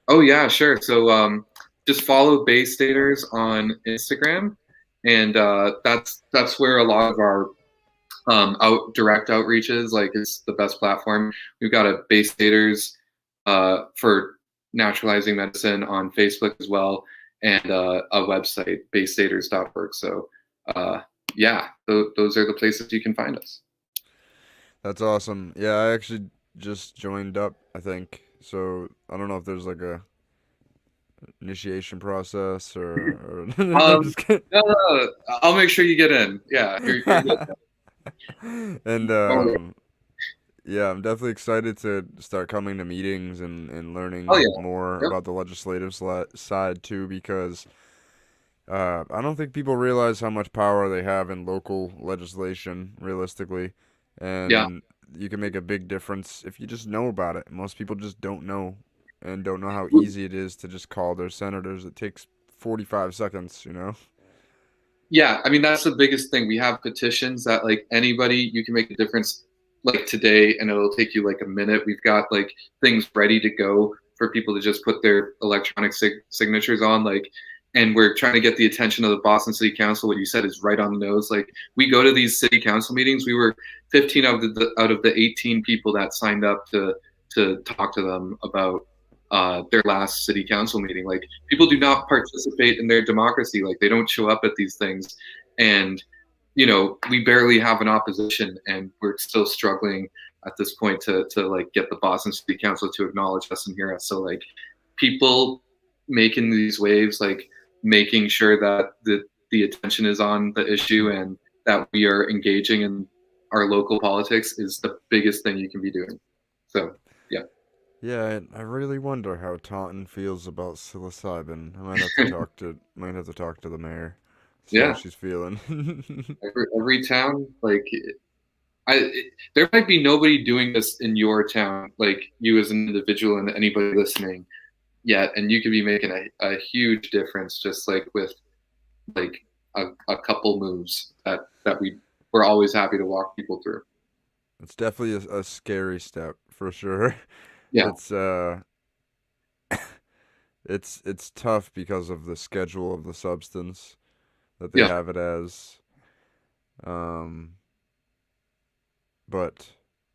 Oh yeah, sure. So just follow Bay Staters on Instagram, and that's where a lot of our direct outreaches. Like it's the best platform. We've got a Bay Staters for naturalizing medicine on Facebook as well, and a website baystaters.org. So uh, yeah, those are the places you can find us. That's awesome. Yeah, I actually just joined up, I think. So I don't know if there's like a initiation process or I'm Um, just kidding. no, no, no, I'll make sure you get in. Yeah, you're good. And Oh, yeah, I'm definitely excited to start coming to meetings and oh learning yeah. more Yep. about the legislative side too, because I don't think people realize how much power they have in local legislation, realistically, Yeah. and you can make a big difference if you just know about it. Most people just don't know and don't know how easy it is to just call their senators. It takes 45 seconds. Yeah, I mean that's the biggest thing. We have petitions that like anybody you can make a difference like today and it'll take you like a minute. We've got like things ready to go for people to just put their electronic signatures on like and we're trying to get the attention of the Boston City Council. What you said is right on the nose. Like we go to these city council meetings. We were 15 out of the 18 people that signed up to talk to them about their last city council meeting. Like people do not participate in their democracy. Like they don't show up at these things, and we barely have an opposition, and we're still struggling at this point to like get the Boston City Council to acknowledge us and hear us. So like people making these waves, like making sure that the attention is on the issue and that we are engaging in our local politics is the biggest thing you can be doing. So yeah. Yeah, I really wonder how Taunton feels about psilocybin. I might have to talk to the mayor, see how Yeah, she's feeling. every town like there might be nobody doing this in your town like you as an individual and anybody listening yet, and you could be making a huge difference just like with like a couple moves that we're always happy to walk people through. It's definitely a scary step for sure. Yeah. It's it's tough because of the schedule of the substance that they Yeah. have it as. Um, but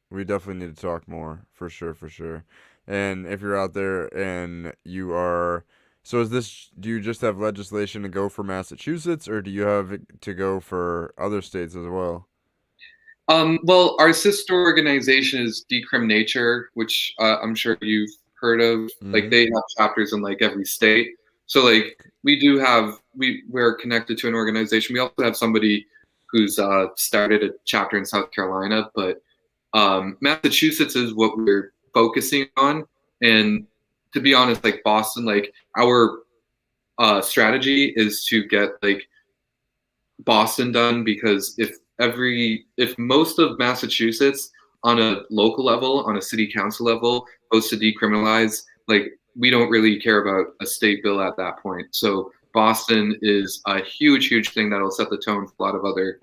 we definitely need to talk more for sure, for sure. And if you're out there and you are, so do you just have legislation to go for Massachusetts, or do you have it to go for other states as well? Well, our sister organization is Decrim Nature, which I'm sure you've heard of. Like Mm-hmm. they have chapters in like every state. So like we do have we're connected to an organization. We also have somebody who's started a chapter in South Carolina, but Massachusetts is what we're focusing on. And to be honest, like Boston, like our strategy is to get like Boston done because if most of Massachusetts on a local level, on a city council level, votes to decriminalize, like we don't really care about a state bill at that point. So Boston is a huge, huge thing that'll set the tone for a lot of other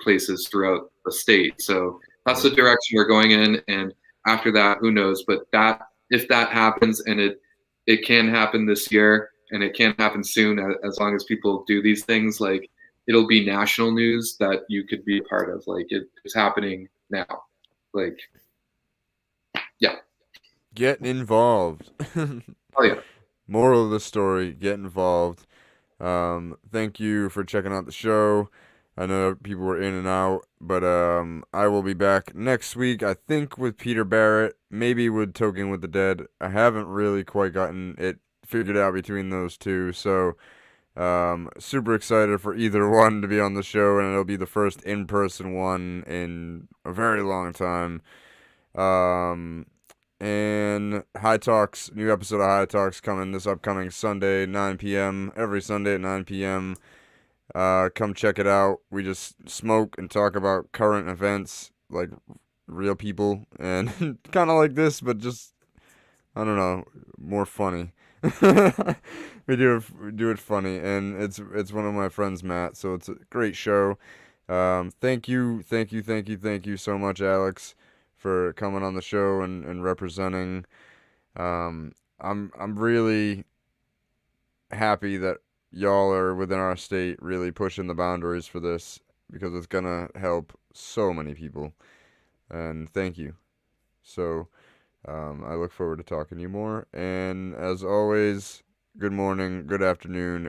places throughout the state. So that's the Right. direction we're going in, and after that, who knows? But that if that happens, and it can happen this year, and it can happen soon, as long as people do these things, like it'll be national news that you could be a part of. Like it's happening now. Like, yeah. Get involved. Oh yeah. Moral of the story, get involved. Thank you for checking out the show. I know people were in and out, but I will be back next week, I think, with Peter Barrett, maybe with Token with the Dead. I haven't really quite gotten it figured out between those two, so super excited for either one to be on the show, and it'll be the first in-person one in a very long time. Um, and High Talks, new episode of High Talks coming this upcoming Sunday, 9 p.m. Every Sunday at 9 p.m. Come check it out. We just smoke and talk about current events, like real people, and kind of like this, but just, I don't know, more funny. We do it funny, and it's one of my friends, Matt. So it's a great show. Thank you so much, Alex, for coming on the show and representing. I'm really happy that y'all are within our state really pushing the boundaries for this because it's gonna help so many people. And thank you. So I look forward to talking to you more. And as always, good morning, good afternoon,